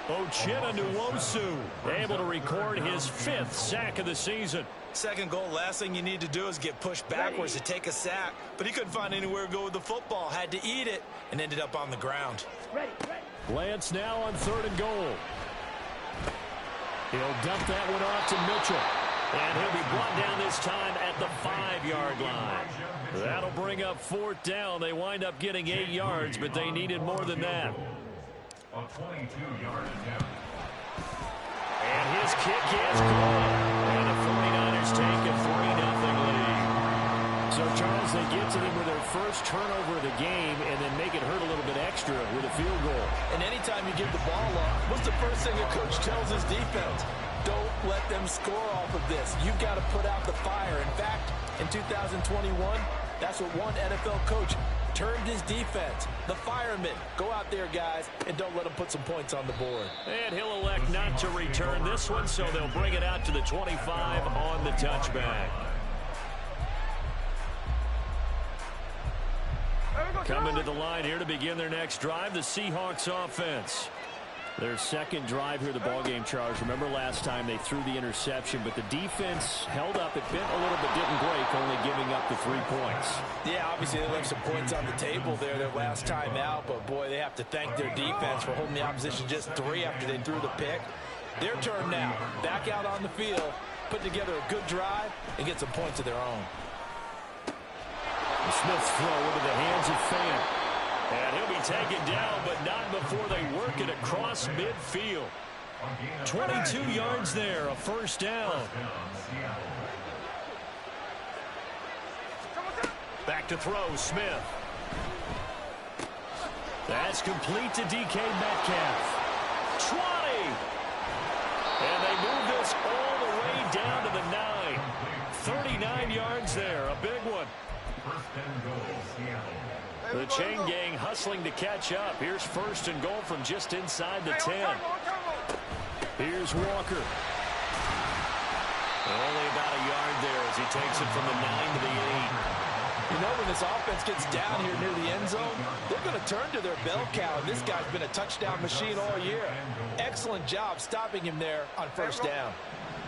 Uchenna Nwosu able to record his 5th sack of the season. 2nd goal, last thing you need to do is get pushed backwards to take a sack. But he couldn't find anywhere to go with the football. Had to eat it and ended up on the ground. Lance now on 3rd and goal. He'll dump that one off to Mitchell. And he'll be brought down this time at the 5-yard line. That'll bring up 4th down. They wind up getting 8 yards, but they needed more than that. A 22-yard attempt. And his kick is good. And the 49ers take a 3-0 lead. So, Charles, they get to them with their first turnover of the game and then make it hurt a little bit extra with a field goal. And anytime you give the ball up, what's the first thing a coach tells his defense? Don't let them score off of this. You've got to put out the fire. In fact, in 2021, that's what one NFL coach termed his defense. The firemen. Go out there, guys, and don't let them put some points on the board. And he'll elect not to return this one, so they'll bring it out to the 25 on the touchback. Coming to the line here to begin their next drive, the Seahawks offense. Their second drive here, the ballgame, Charles. Remember last time they threw the interception, but the defense held up. It bent a little but didn't break, only giving up the 3 points. Yeah, obviously they left some points on the table there their last time out, but boy, they have to thank their defense for holding the opposition just 3 after they threw the pick. Their turn now. Back out on the field, put together a good drive, and get some points of their own. The Smith's throw into the hands of Fant. And he'll be taken down, but not before they work it across midfield. 22 yards there, a first down. Back to throw, Smith. That's complete to DK Metcalf. 20! And they move this all the way down to the 9. 39 yards there, a big one. The chain gang hustling to catch up. Here's first and goal from just inside the 10. Here's Walker. Only about a yard there as he takes it from the 9 to the 8. You know, when this offense gets down here near the end zone, they're going to turn to their bell cow, and this guy's been a touchdown machine all year. Excellent job stopping him there on first down.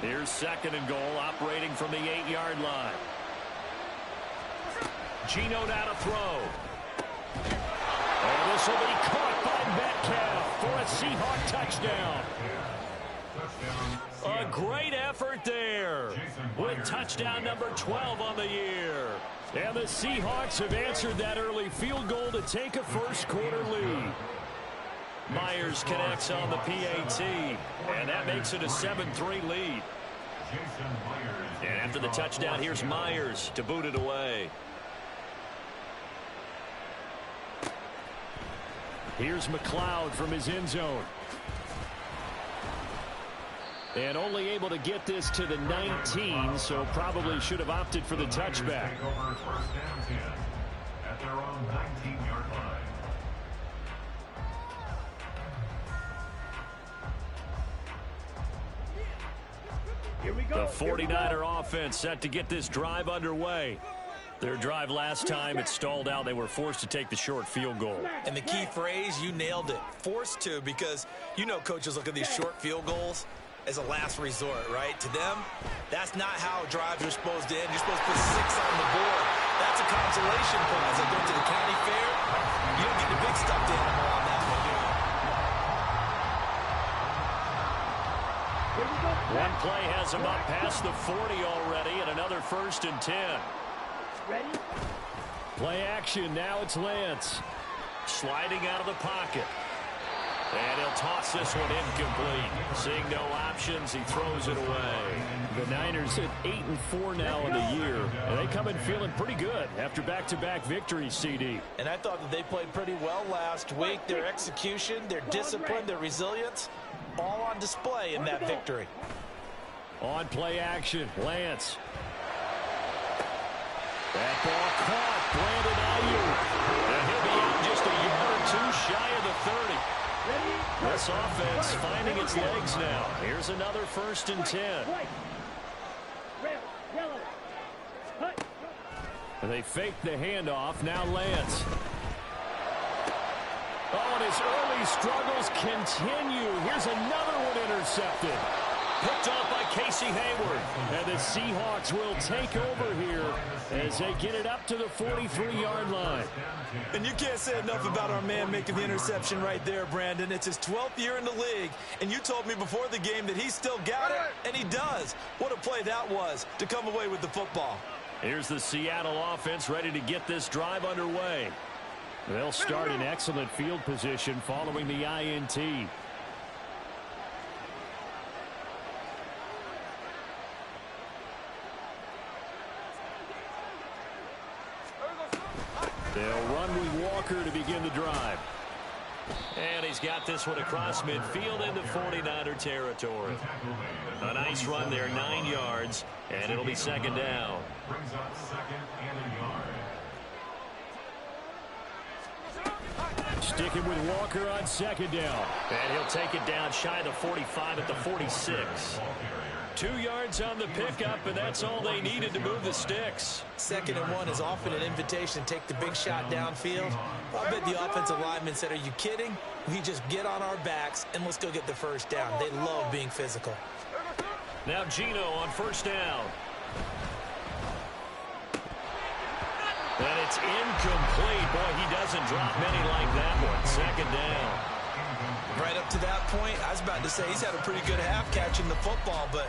Here's second and goal, operating from the 8-yard line. Geno now to throw. And this will be caught by Metcalf for a Seahawk touchdown. A great effort there with touchdown number 12 on the year. And the Seahawks have answered that early field goal to take a first-quarter lead. Myers connects on the PAT, and that makes it a 7-3 lead. And after the touchdown, here's Myers to boot it away. Here's McLeod from his end zone. And only able to get this to the 19, so probably should have opted for the touchback. First down 10 at their own 19-yard line. Here we go. The 49er offense set to get this drive underway. Their drive last time, it stalled out. They were forced to take the short field goal. And the key phrase, you nailed it. Forced to, because you know coaches look at these short field goals as a last resort, right? To them, that's not how drives are supposed to end. You're supposed to put 6 on the board. That's a consolation prize. Like going to the county fair, you don't get the big stuffed animal on that one. One play has him up past the 40 already, and another first and 10. Ready? Play action. Now it's Lance. Sliding out of the pocket. And he'll toss this one incomplete. Seeing no options, he throws it away. The Niners at 8-4 now in the year. And they come in feeling pretty good after back-to-back victories, CD. And I thought that they played pretty well last week. Their execution, their discipline, their resilience, all on display in that victory. On play action, Lance. That ball caught. Brandon Ayuk. And he'll be out just a yard or two shy of the 30. This offense finding its legs now. Here's another first and 10. And they fake the handoff. Now Lance. Oh, and his early struggles continue. Here's another one intercepted. Picked off by Casey Hayward. And the Seahawks will take over here as they get it up to the 43-yard line. And you can't say enough about our man making the interception right there, Brandon. It's his 12th year in the league, and you told me before the game that he still got it, and he does. What a play that was to come away with the football. Here's the Seattle offense ready to get this drive underway. They'll start in excellent field position following the INT. They'll run with Walker to begin the drive. And he's got this one across midfield into 49er territory. A nice run there, 9 yards, and it'll be second down. Brings up second and a yard. Sticking with Walker on second down. And he'll take it down shy of the 45 at the 46. 2 yards on the pickup, and that's all they needed to move the sticks. 2nd and 1 is often an invitation to take the big shot downfield. I bet the offensive lineman said, are you kidding? We just get on our backs and let's go get the first down. They love being physical. Now Geno on first down. And it's incomplete. Boy, he doesn't drop many like that one. 2nd down. Right up to that point, I was about to say he's had a pretty good half catching the football, but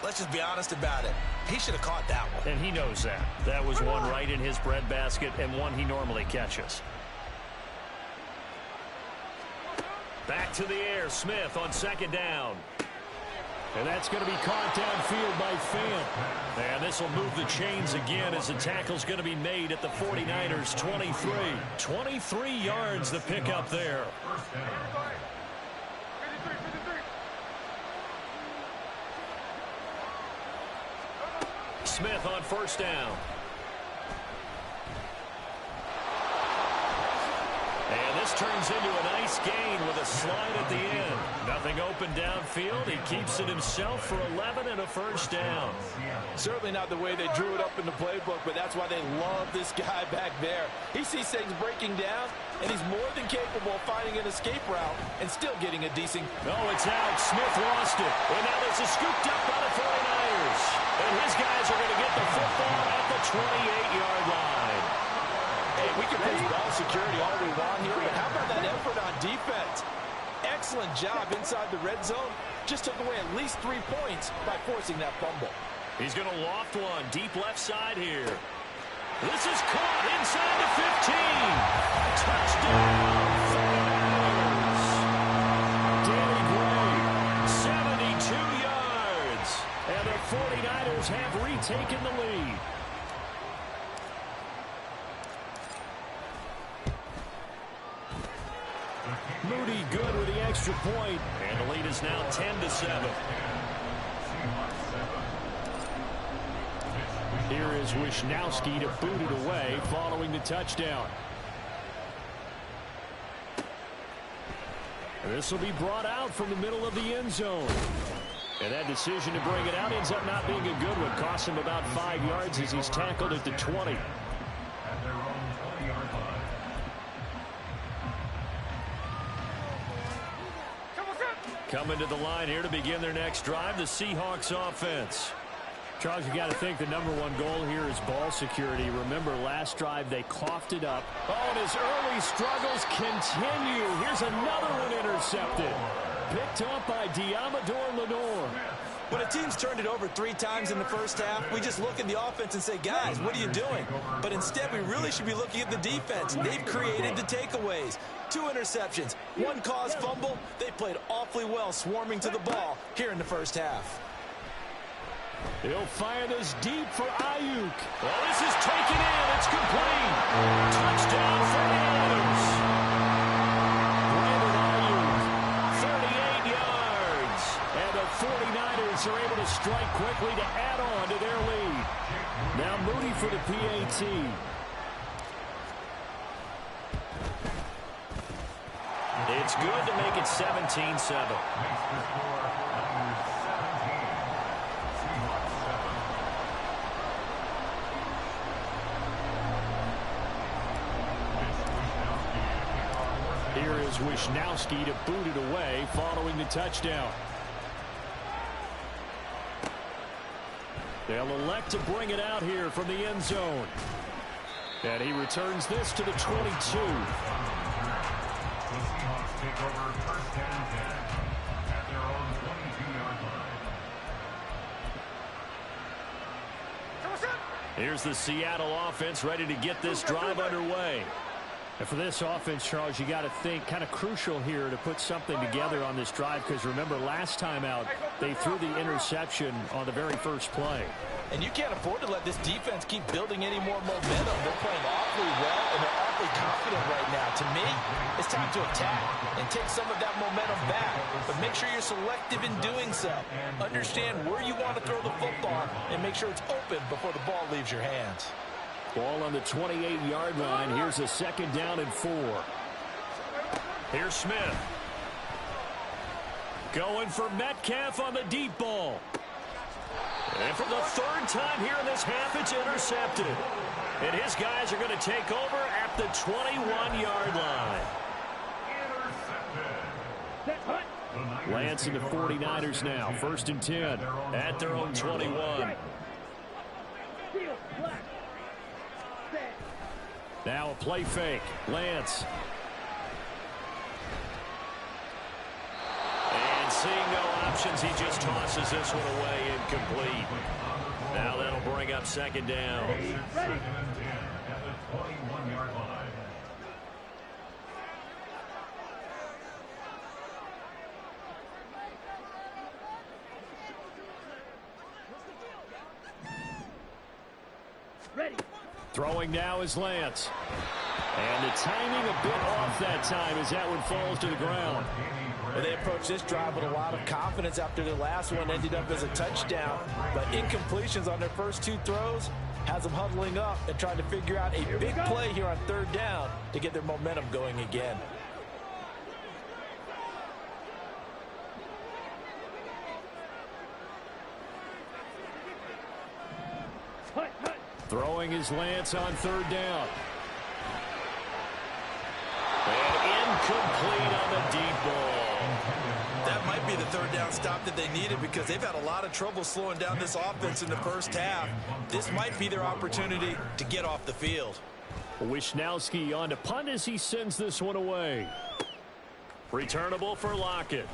let's just be honest about it. He should have caught that one. And he knows that. That was one right in his breadbasket and one he normally catches. Back to the air, Smith on 2nd down. And that's going to be caught downfield by Fant. And this will move the chains again as the tackle's going to be made at the 49ers 23. 23 yards the pickup there. Smith on first down. And this turns into a nice gain with a slide at the end. Nothing open downfield. He keeps it himself for 11 and a first down. Certainly not the way they drew it up in the playbook, but that's why they love this guy back there. He sees things breaking down, and he's more than capable of finding an escape route and still getting a decent... Oh, it's out. Smith lost it. And now this is scooped up by the 49ers. And his guys are going to get the football at the 28-yard line. Hey, we can play ball security all we want here, but how about that effort on defense? Excellent job inside the red zone. Just took away at least 3 points by forcing that fumble. He's going to loft one deep left side here. This is caught inside the 15. Touchdown, 49ers. Danny Gray, 72 yards. And the 49ers have retaken the lead. Moody good with the extra point. And the lead is now 10-7. Here is Wisnowski to boot it away following the touchdown. This will be brought out from the middle of the end zone. And that decision to bring it out ends up not being a good one. Costs him about 5 yards as he's tackled at the 20. Coming to the line here to begin their next drive, the Seahawks offense. Charles, you got to think the #1 goal here is ball security. Remember, last drive they coughed it up. Oh, and his early struggles continue. Here's another one intercepted. Picked up by Diamador Lenore. When a team's turned it over 3 times in the first half, we just look at the offense and say, guys, what are you doing? But instead, we really should be looking at the defense. They've created the takeaways. 2 interceptions, 1 caused fumble. They played awfully well swarming to the ball here in the first half. He'll fire this deep for Ayuk. Well, this is taken in. It's complete. Touchdown 49ers. Brandon Ayuk, 38 yards. And the 49ers are able to strike quickly to add on to their lead. Now Moody for the PAT. It's good to make it 17-7. Here is Wisnowski to boot it away following the touchdown. They'll elect to bring it out here from the end zone. And he returns this to the 22. The Seahawks take over first and 10 at their own 22-yard line. Here's the Seattle offense ready to get this drive underway. And for this offense, Charles, you got to think kind of crucial here to put something together on this drive, because remember last time out they threw the interception on the very first play. And you can't afford to let this defense keep building any more momentum. They're playing awfully well, and they're awfully confident right now. To me, it's time to attack and take some of that momentum back. But make sure you're selective in doing so. Understand where you want to throw the football and make sure it's open before the ball leaves your hands. Ball on the 28-yard line. Here's a 2nd down and 4. Here's Smith. Going for Metcalf on the deep ball. And for the third time here in this half, it's intercepted. And his guys are going to take over at the 21-yard line. Lance and the 49ers now. 1st and 10 at their own 21. Now a play fake. Lance. And seeing no options, he just tosses this one away incomplete. Now that'll bring up 2nd down. 2nd and 10 at the 21-yard line. Ready. Throwing now is Lance. And the timing a bit off that time as that one falls to the ground. Well, they approached this drive with a lot of confidence after the last one ended up as a touchdown. But incompletions on their first 2 throws has them huddling up and trying to figure out a big play here on 3rd down to get their momentum going again. Throwing is Lance on 3rd down. And incomplete on the deep ball. That might be the 3rd down stop that they needed because they've had a lot of trouble slowing down this offense in the first half. This might be their opportunity to get off the field. Wisnowski on to punt as he sends this one away. Returnable for Lockett.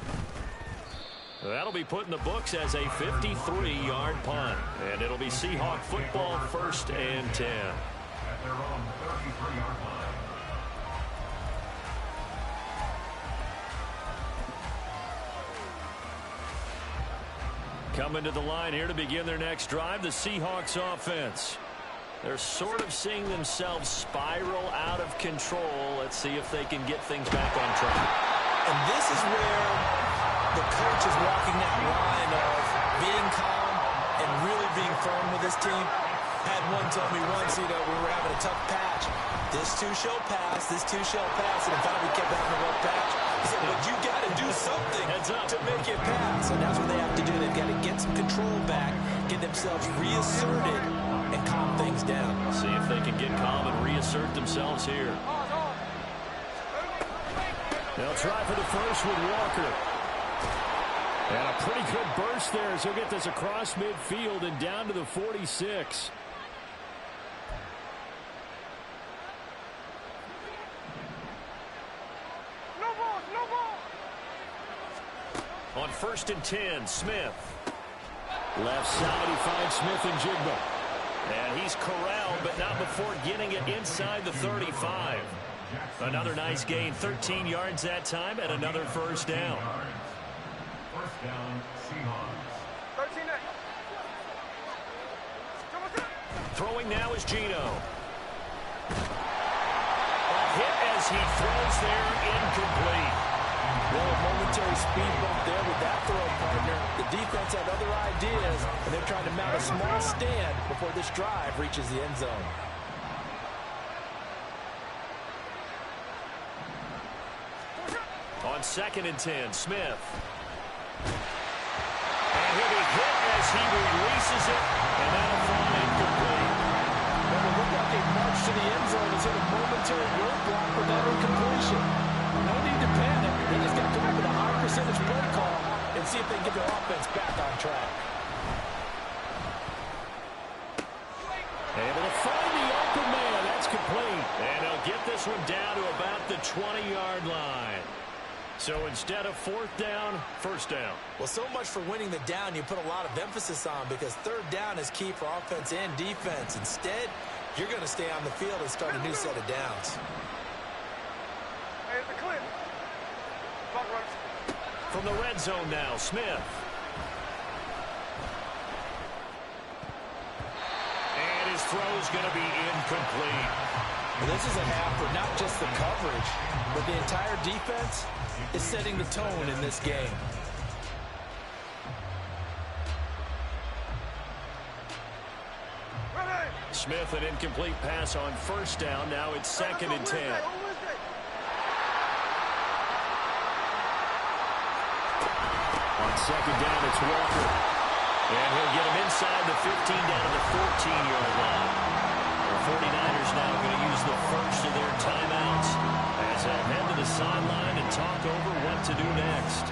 That'll be put in the books as a 53-yard punt. And it'll be Seahawk football 1st and 10. At their own 33-yard line. Coming to the line here to begin their next drive, the Seahawks offense. They're sort of seeing themselves spiral out of control. Let's see if they can get things back on track. And this is where the coach is walking that line of being calm and really being firm with his team. Had one tell me once, we were having a tough patch. This too shall pass, this too shall pass. And in fact, we kept having a rough patch. He said, but you got to do something to make it pass. And that's what they have to do. They've got to get some control back, get themselves reasserted, and calm things down. See if they can get calm and reassert themselves here. They'll try for the first with Walker. And a pretty good burst there as he'll get this across midfield and down to the 46. On 1st and 10, Smith. Left side, he finds Smith and Jigba. And he's corralled, but not before getting it inside the 35. Another nice gain, 13 yards that time, and another 1st down. 1st down, Seahawks. 13. Throwing now is Geno. A hit as he throws there, incomplete. Well, a momentary speed bump there with that throw, partner. The defense had other ideas, and they're trying to mount a small stand before this drive reaches the end zone. On 2nd and 10, Smith. And he'll be hit as he releases it, and that'll fall incomplete. Well, it looked like a march to the end zone is hit a momentary roadblock for that incompletion. No need to panic. They just got to come up with a high percentage play call and see if they can get their offense back on track. Able to find the open man. That's complete. And they'll get this one down to about the 20-yard line. So instead of 4th down, 1st down. Well, so much for winning the down you put a lot of emphasis on because 3rd down is key for offense and defense. Instead, you're going to stay on the field and start a new set of downs. From the red zone now, Smith. And his throw's going to be incomplete. Well, this is a half for not just the coverage, but the entire defense is setting the tone in this game. Smith, an incomplete pass on 1st down. Now it's 2nd and 10. second down, it's Walker. And he'll get him inside the 15 down to the 14-yard line. The 49ers now going to use the first of their timeouts as they'll head to the sideline and talk over what to do next.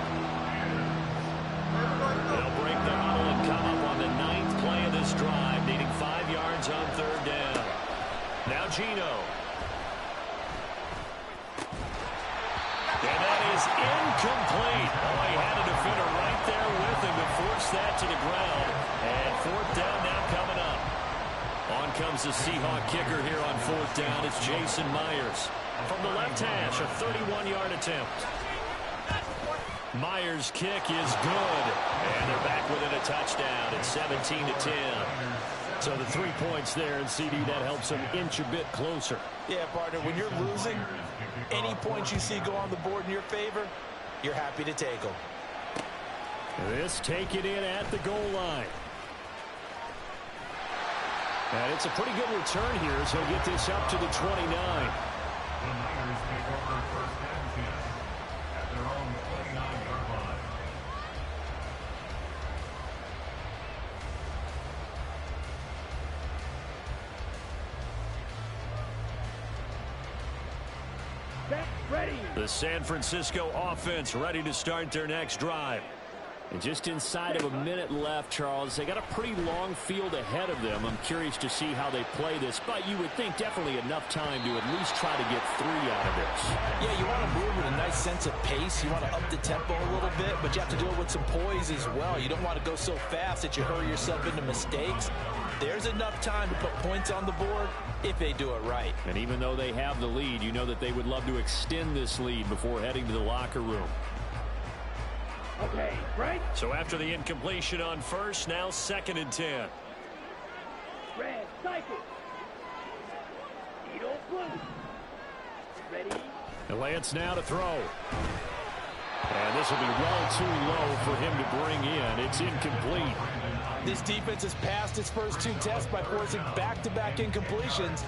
They'll break the huddle and come up on the 9th play of this drive, needing 5 yards on third down. Now Geno. And that is incomplete. Oh, he had a defender right there with him to force that to the ground. And fourth down now coming up. On comes the Seahawk kicker here on fourth down. It's Jason Myers. From the left hash, a 31-yard attempt. Myers' kick is good. And they're back within a touchdown. It's 17-10. So the 3 points there, and CD, that helps them inch a bit closer. Yeah, partner, when you're losing, any points you see go on the board in your favor, you're happy to take them. This taken in at the goal line. And it's a pretty good return here as he'll get this up to the 29. The Niners take over first and 10 at their own 29-yard line. Ready. The San Francisco offense ready to start their next drive. And just inside of a minute left, Charles, they got a pretty long field ahead of them. I'm curious to see how they play this, but you would think definitely enough time to at least try to get 3 out of this. Yeah, you want to move with a nice sense of pace. You want to up the tempo a little bit, but you have to do it with some poise as well. You don't want to go so fast that you hurry yourself into mistakes. There's enough time to put points on the board if they do it right. And even though they have the lead, you know that they would love to extend this lead before heading to the locker room. Okay, right? So after the incompletion on first, now 2nd and 10. Red, cycle. Edo blue. Ready? And Lance now to throw. And this will be well too low for him to bring in. It's incomplete. This defense has passed its first 2 tests by forcing back-to-back incompletions.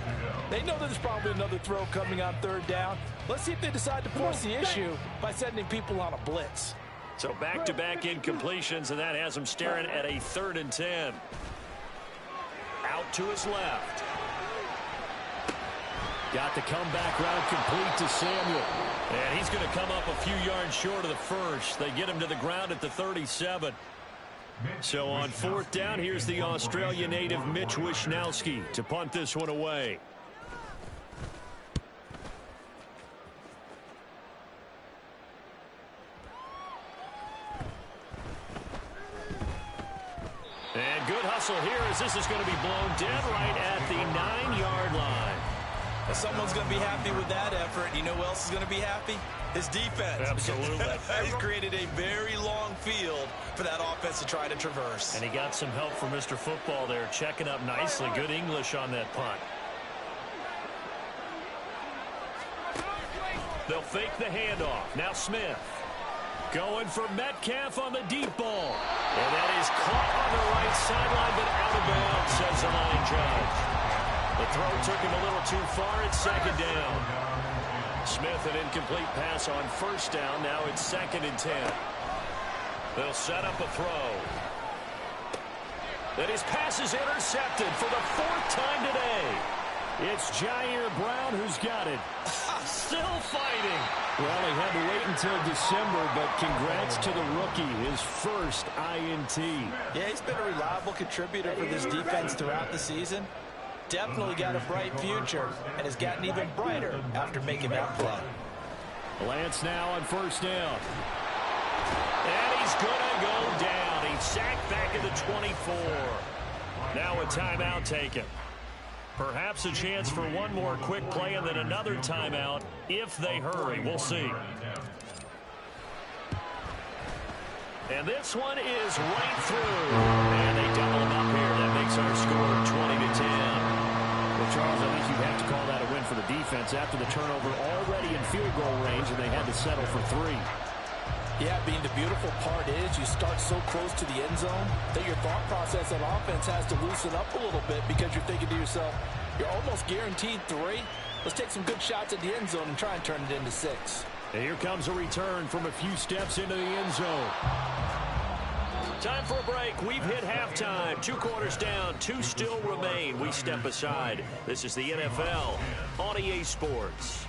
They know that there's probably another throw coming on third down. Let's see if they decide to force the issue by sending people on a blitz. So back-to-back incompletions, and that has him staring at a 3rd and 10. Out to his left. Got the comeback route complete to Samuel. And he's going to come up a few yards short of the first. They get him to the ground at the 37. So on 4th down, here's the Australia native Mitch Wishnowsky to punt this one away. And good hustle here as this is going to be blown dead right at the 9-yard line. Well, someone's going to be happy with that effort. You know who else is going to be happy? His defense. Absolutely. He's created a very long field for that offense to try to traverse. And he got some help from Mr. Football there, checking up nicely. Good English on that punt. They'll fake the handoff. Now Smith. Going for Metcalf on the deep ball. And that is caught on the right sideline, but out of bounds, says the line judge. The throw took him a little too far. It's 2nd down. Smith, an incomplete pass on 1st down. Now it's 2nd and 10. They'll set up a throw. And his pass is intercepted for the 4th time today. It's Jair Brown who's got it. Still fighting. Well, he had to wait until December, but congrats to the rookie, his first INT. Yeah, he's been a reliable contributor for this defense throughout the season. Definitely got a bright future and has gotten even brighter after making that play. Lance now on 1st down. And he's going to go down. He's sacked back at the 24. Now a timeout taken. Perhaps a chance for one more quick play and then another timeout if they hurry. We'll see. And this one is right through. And they double him up here. That makes our score 20-10. Well, Charles, I think you have to call that a win for the defense after the turnover already in field goal range, and they had to settle for 3. Yeah, Bean, the beautiful part is you start so close to the end zone that your thought process on offense has to loosen up a little bit because you're thinking to yourself, you're almost guaranteed 3. Let's take some good shots at the end zone and try and turn it into 6. And here comes a return from a few steps into the end zone. Time for a break. We've hit halftime. 2 quarters down. 2 still remain. We step aside. This is the NFL on EA Sports.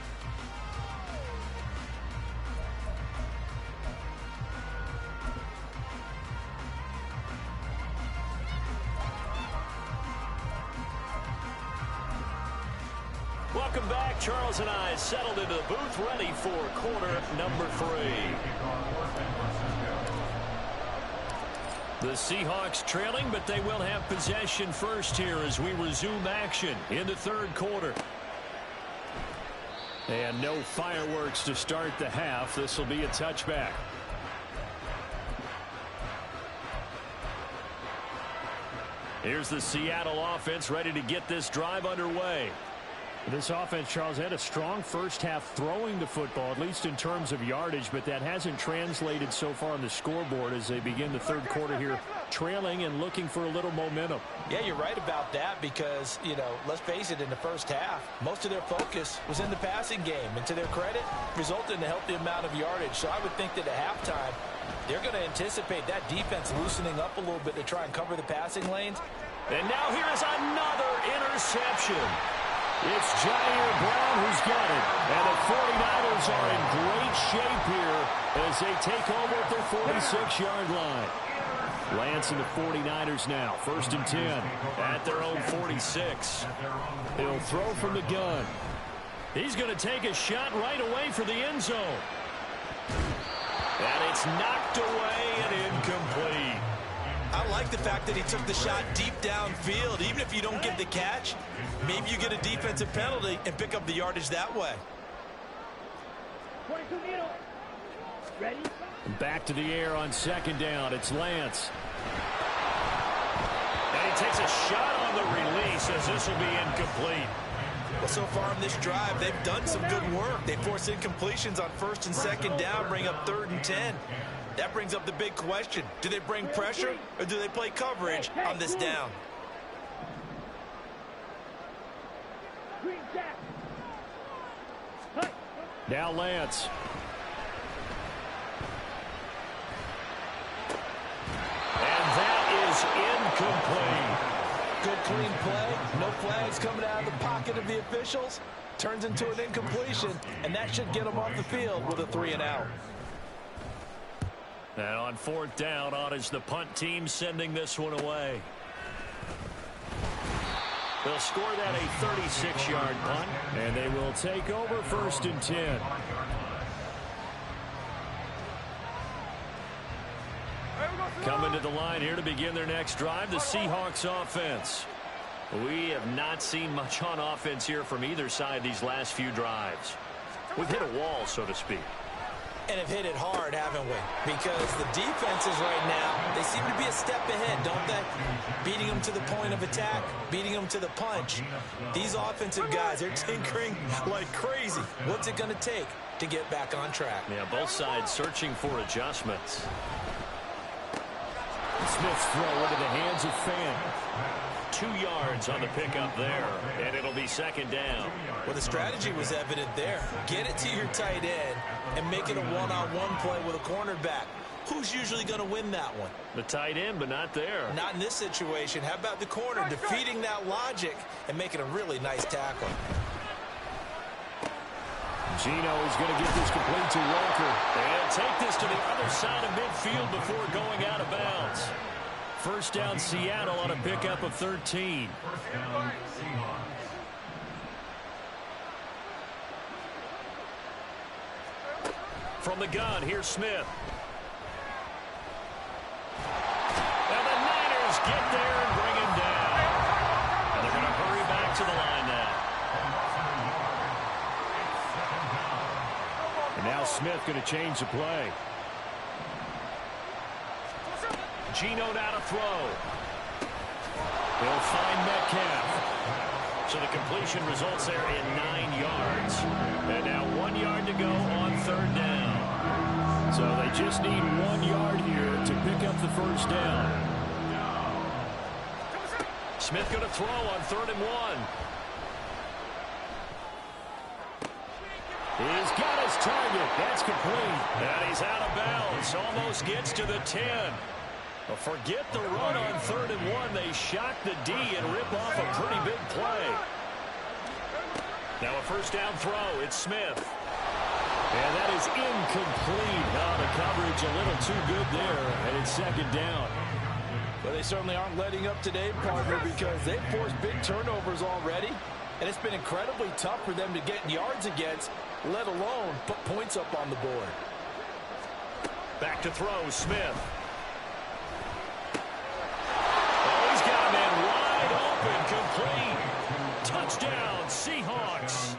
Welcome back. Charles and I settled into the booth, ready for quarter number 3. The Seahawks trailing, but they will have possession first here as we resume action in the 3rd quarter. And no fireworks to start the half. This will be a touchback. Here's the Seattle offense ready to get this drive underway. This offense, Charles, had a strong first half throwing the football, at least in terms of yardage, but that hasn't translated so far on the scoreboard as they begin the 3rd quarter here, trailing and looking for a little momentum. Yeah, you're right about that because, let's face it, in the first half, most of their focus was in the passing game. And to their credit, resulted in a healthy amount of yardage. So I would think that at halftime, they're going to anticipate that defense loosening up a little bit to try and cover the passing lanes. And now here is another interception. It's Jair Brown who's got it. And the 49ers are in great shape here as they take over at their 46-yard line. Lance and the 49ers now. 1st and 10 at their own 46. He'll throw from the gun. He's going to take a shot right away for the end zone. And it's knocked away and incomplete. I like the fact that he took the shot deep downfield. Even if you don't get the catch, maybe you get a defensive penalty and pick up the yardage that way. Ready? Back to the air on 2nd down. It's Lance. And he takes a shot on the release as this will be incomplete. Well, so far in this drive, they've done some good work. They force incompletions on 1st and 2nd down, bring up 3rd and 10. That brings up the big question. Do they bring pressure or do they play coverage on this down? Now Lance. And that is incomplete. Good clean play. No flags coming out of the pocket of the officials. Turns into an incompletion, and that should get them off the field with a 3-and-out. And on 4th down, on is the punt team sending this one away. They'll score that a 36-yard punt. And they will take over 1st and 10. Coming to the line here to begin their next drive, the Seahawks offense. We have not seen much on offense here from either side these last few drives. We've hit a wall, so to speak. And have hit it hard, haven't we? Because the defenses right now, they seem to be a step ahead, don't they? Beating them to the point of attack, beating them to the punch. These offensive guys, they're tinkering like crazy. What's it going to take to get back on track? Yeah, both sides searching for adjustments. Smith's throw into the hands of Fan. 2 yards on the pickup there, and it'll be 2nd down. Well, the strategy was evident there. Get it to your tight end and make it a one-on-one play with a cornerback. Who's usually going to win that one? The tight end, but not there. Not in this situation. How about the corner defeating that logic and making a really nice tackle? Gino is going to get this complete to Walker. And take this to the other side of midfield before going out of bounds. 1st down Seattle on a pickup of 13. From the gun, here's Smith. And the Niners get there and bring him down. And they're going to hurry back to the line now. And now Smith going to change the play. Gino now to throw. He'll find Metcalf. So the completion results there in 9 yards. And now 1 yard to go on 3rd down. So they just need 1 yard here to pick up the 1st down. Smith going to throw on 3rd and 1. He's got his target. That's complete. And he's out of bounds. Almost gets to the 10. Well, forget the run on 3rd and 1. They shock the D and rip off a pretty big play. Now a first down throw. It's Smith. And that is incomplete. Oh, the coverage a little too good there, and it's 2nd down. Well, they certainly aren't letting up today, partner, because they've forced big turnovers already, and it's been incredibly tough for them to get yards against, let alone put points up on the board. Back to throw, Smith. Oh, he's got a man wide open, complete. Touchdown, Seahawks.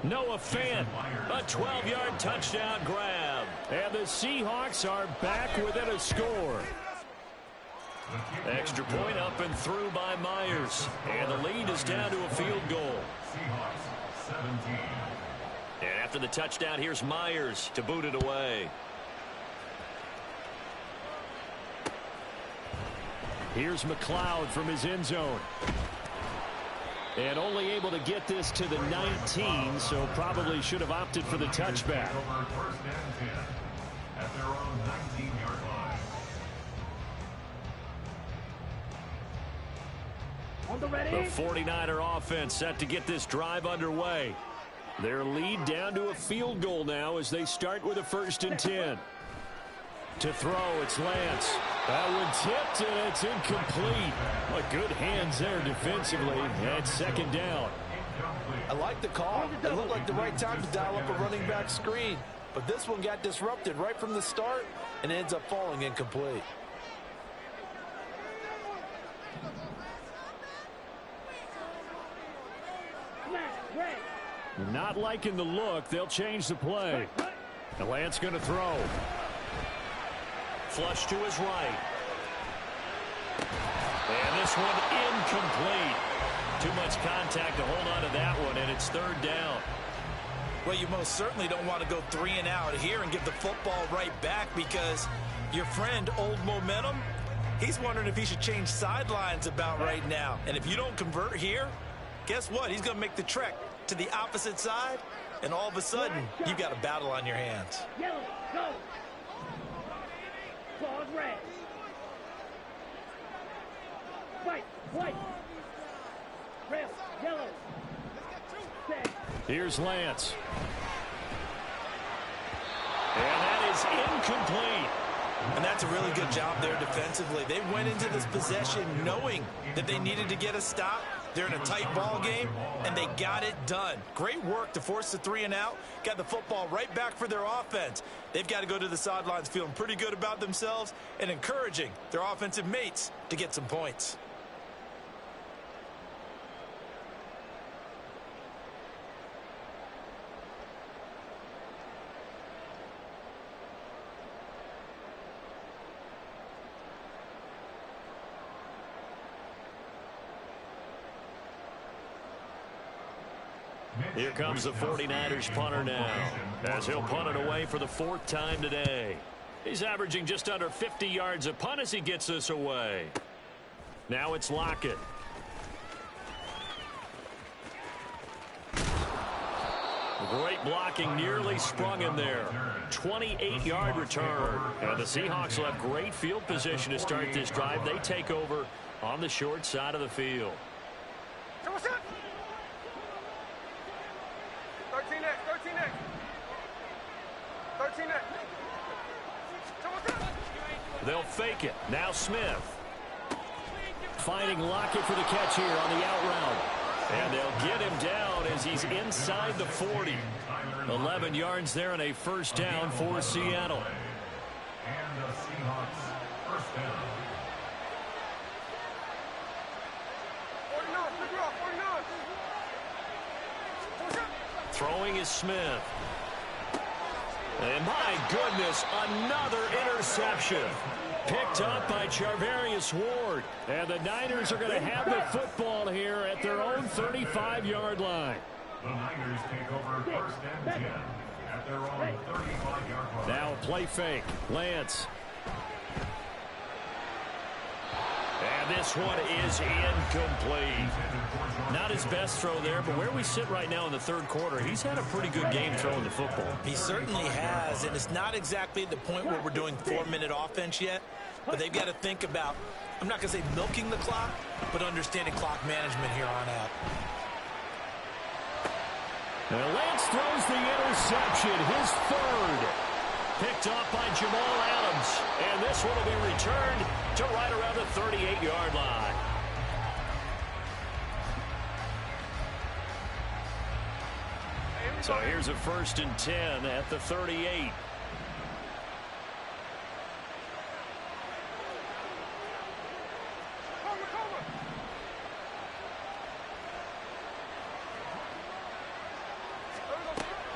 Noah Fant, a 12-yard touchdown grab. And the Seahawks are back within a score. Extra point up and through by Myers. And the lead is down to a field goal. Seahawks 17. And after the touchdown, here's Myers to boot it away. Here's McLeod from his end zone. And only able to get this to the 19, so probably should have opted for the touchback. Over 1st and 10 at their own 19-yard line. The 49er offense set to get this drive underway. Their lead down to a field goal now as they start with a 1st and 10. To throw, it's Lance. That one tipped, and it's incomplete. But good hands there defensively. And 2nd down. I like the call. It looked like the right time to dial up a running back screen. But this one got disrupted right from the start and ends up falling incomplete. Not liking the look. They'll change the play. And Lance going to throw. Flush to his right. And this one incomplete. Too much contact to hold on to that one, and it's 3rd down. Well, you most certainly don't want to go 3 and out here and give the football right back, because your friend, Old Momentum, he's wondering if he should change sidelines about right now. And if you don't convert here, guess what? He's going to make the trek to the opposite side, and all of a sudden, you've got a battle on your hands. Yellow, go. Claws red. White. Red, yellow. Here's Lance. And that is incomplete. And that's a really good job there defensively. They went into this possession knowing that they needed to get a stop. They're in a tight ball game, and they got it done. Great work to force the 3 and out. Got the football right back for their offense. They've got to go to the sidelines feeling pretty good about themselves and encouraging their offensive mates to get some points. Here comes the 49ers punter now, as he'll punt it away for the 4th time today. He's averaging just under 50 yards a punt as he gets this away. Now it's Lockett. Great blocking, nearly sprung him there. 28-yard return. And the Seahawks will have great field position to start this drive. They take over on the short side of the field. 13 next. They'll fake it. Now Smith. Finding Lockett for the catch here on the out route. And they'll get him down as he's inside the 40. 11 yards there and a 1st down for Seattle. And the Seahawks 1st down. 49. Throwing is Smith. And my goodness, another interception. Picked up by Charvarius Ward. And the Niners are going to have the football here at their own 35-yard line. The Niners take over 1st and 10 at their own 35-yard line. Now a play fake. Lance. And this one is incomplete. Not his best throw there, but where we sit right now in the 3rd quarter, he's had a pretty good game throwing the football. He certainly has, and it's not exactly the point where we're doing 4-minute offense yet, But they've got to think about, I'm not going to say milking the clock, but understanding clock management here on out. And Lance throws the interception, his third. Picked off by Jamal Adams. And this one will be returned to right around the 38-yard line. So here's a 1st and 10 at the 38.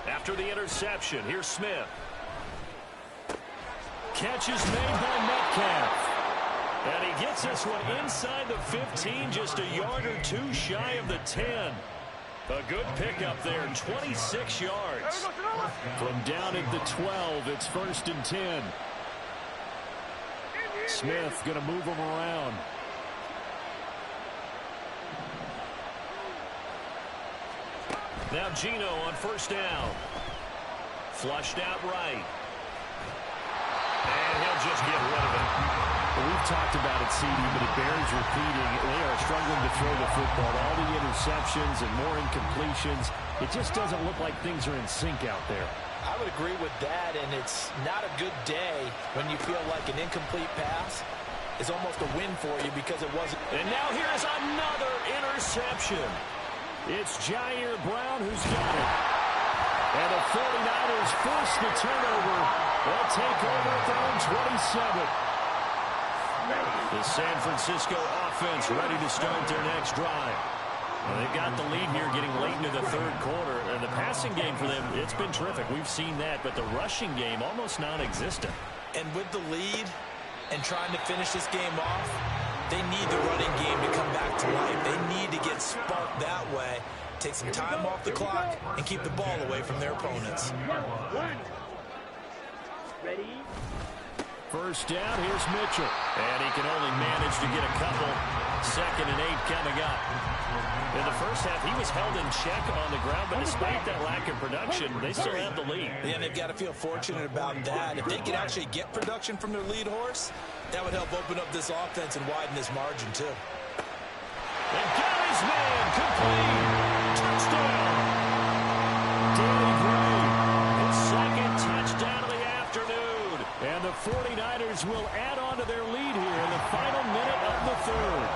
After the interception, here's Smith. Catch is made by Metcalf. And he gets this one inside the 15, just a yard or two shy of the 10. A good pickup there, 26 yards. From down at the 12, it's 1st and 10. Smith going to move him around. Now Geno on 1st down. Flushed out right. And he'll just get rid of it. Well, we've talked about it, CD, but it bears repeating. They are struggling to throw the football. All the interceptions and more incompletions. It just doesn't look like things are in sync out there. I would agree with that, and it's not a good day when you feel like an incomplete pass is almost a win for you because it wasn't. And now here's another interception. It's Jair Brown who's got it. And the 49ers force the turnover. They'll take over at their own 27. The San Francisco offense ready to start their next drive. Well, they've got the lead here getting late into the 3rd quarter. And the passing game for them, it's been terrific. We've seen that, but the rushing game almost non-existent. And with the lead and trying to finish this game off, they need the running game to come back to life. They need to get sparked that way, take some time off the clock, and keep the ball away from their opponents. Ready? 1st down, here's Mitchell. And he can only manage to get a couple. 2nd and 8 coming up. In the first half, he was held in check on the ground, but despite that lack of production, they still have the lead. Yeah, and they've got to feel fortunate about that. If they could actually get production from their lead horse, that would help open up this offense and widen this margin, too. And got his man, complete. Touchdown. Danny Gray, his 2nd touchdown of the afternoon. And the 49ers will add on to their lead here in the final minute of the 3rd.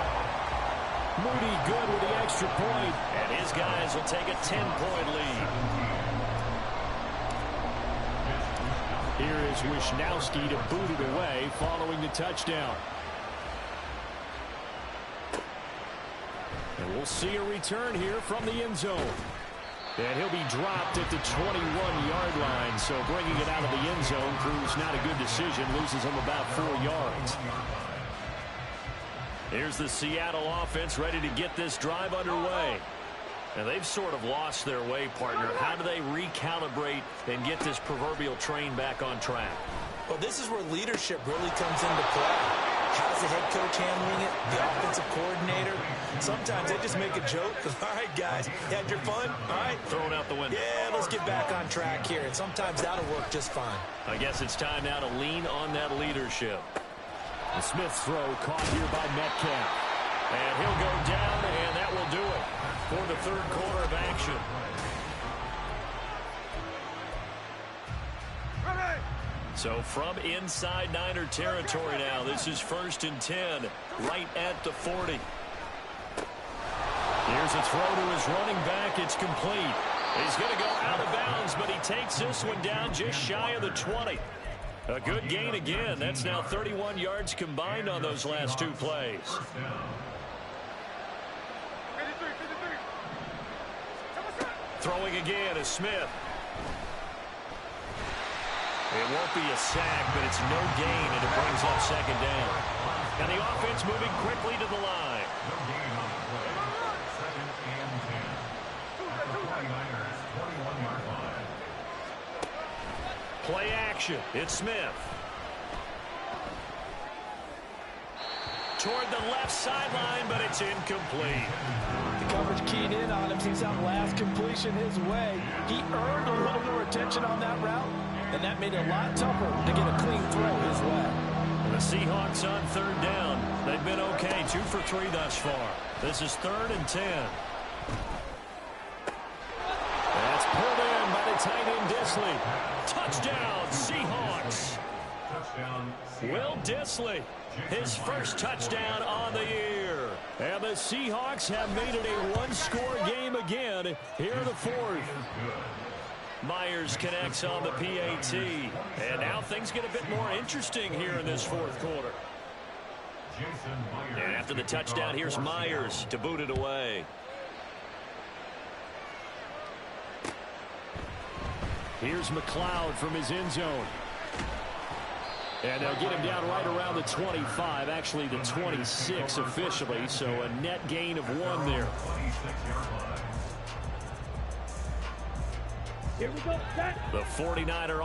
Moody good with the extra point, and his guys will take a 10-point lead. Here is Wisnowski to boot it away following the touchdown. And we'll see a return here from the end zone. And he'll be dropped at the 21-yard line, so bringing it out of the end zone proves not a good decision, loses him about 4 yards. Here's the Seattle offense ready to get this drive underway. And they've sort of lost their way, partner. How do they recalibrate and get this proverbial train back on track? Well, this is where leadership really comes into play. How's the head coach handling it? The offensive coordinator? Sometimes they just make a joke. All right, guys, you had your fun? All right. Throw it out the window. Yeah, let's get back on track here. And sometimes that'll work just fine. I guess it's time now to lean on that leadership. The Smith throw caught here by Metcalf. And he'll go down, and that will do it for the 3rd quarter of action. So from inside Niner territory now, this is 1st and 10, right at the 40. Here's a throw to his running back. It's complete. He's going to go out of bounds, but he takes this one down just shy of the 20. A good gain again. That's now 31 yards combined on those last 2 plays. Throwing again is Smith. It won't be a sack, but it's no gain, and it brings up 2nd down. And the offense moving quickly to the line. No gain on the play. 2nd and 10. At the 49ers, 21-yard line. Play action. It's Smith. Toward the left sideline, but it's incomplete. The coverage keyed in on him. Sees that last completion his way. He earned a little more attention on that route, and that made it a lot tougher to get a clean throw his way. The Seahawks on 3rd down. They've been okay, 2 for 3 thus far. This is 3rd and 10. That's pulled in by the tight end Dissly. Touchdown, Seahawks. Will Dissly, his first touchdown on the year. And the Seahawks have made it a one-score game again here in the 4th. Myers connects on the PAT. And now things get a bit more interesting here in this 4th quarter. And after the touchdown, here's Myers to boot it away. Here's McLeod from his end zone. And they'll get him down right around the 25, actually the 26 officially, so a net gain of 1 there. Here we go, set. The 49er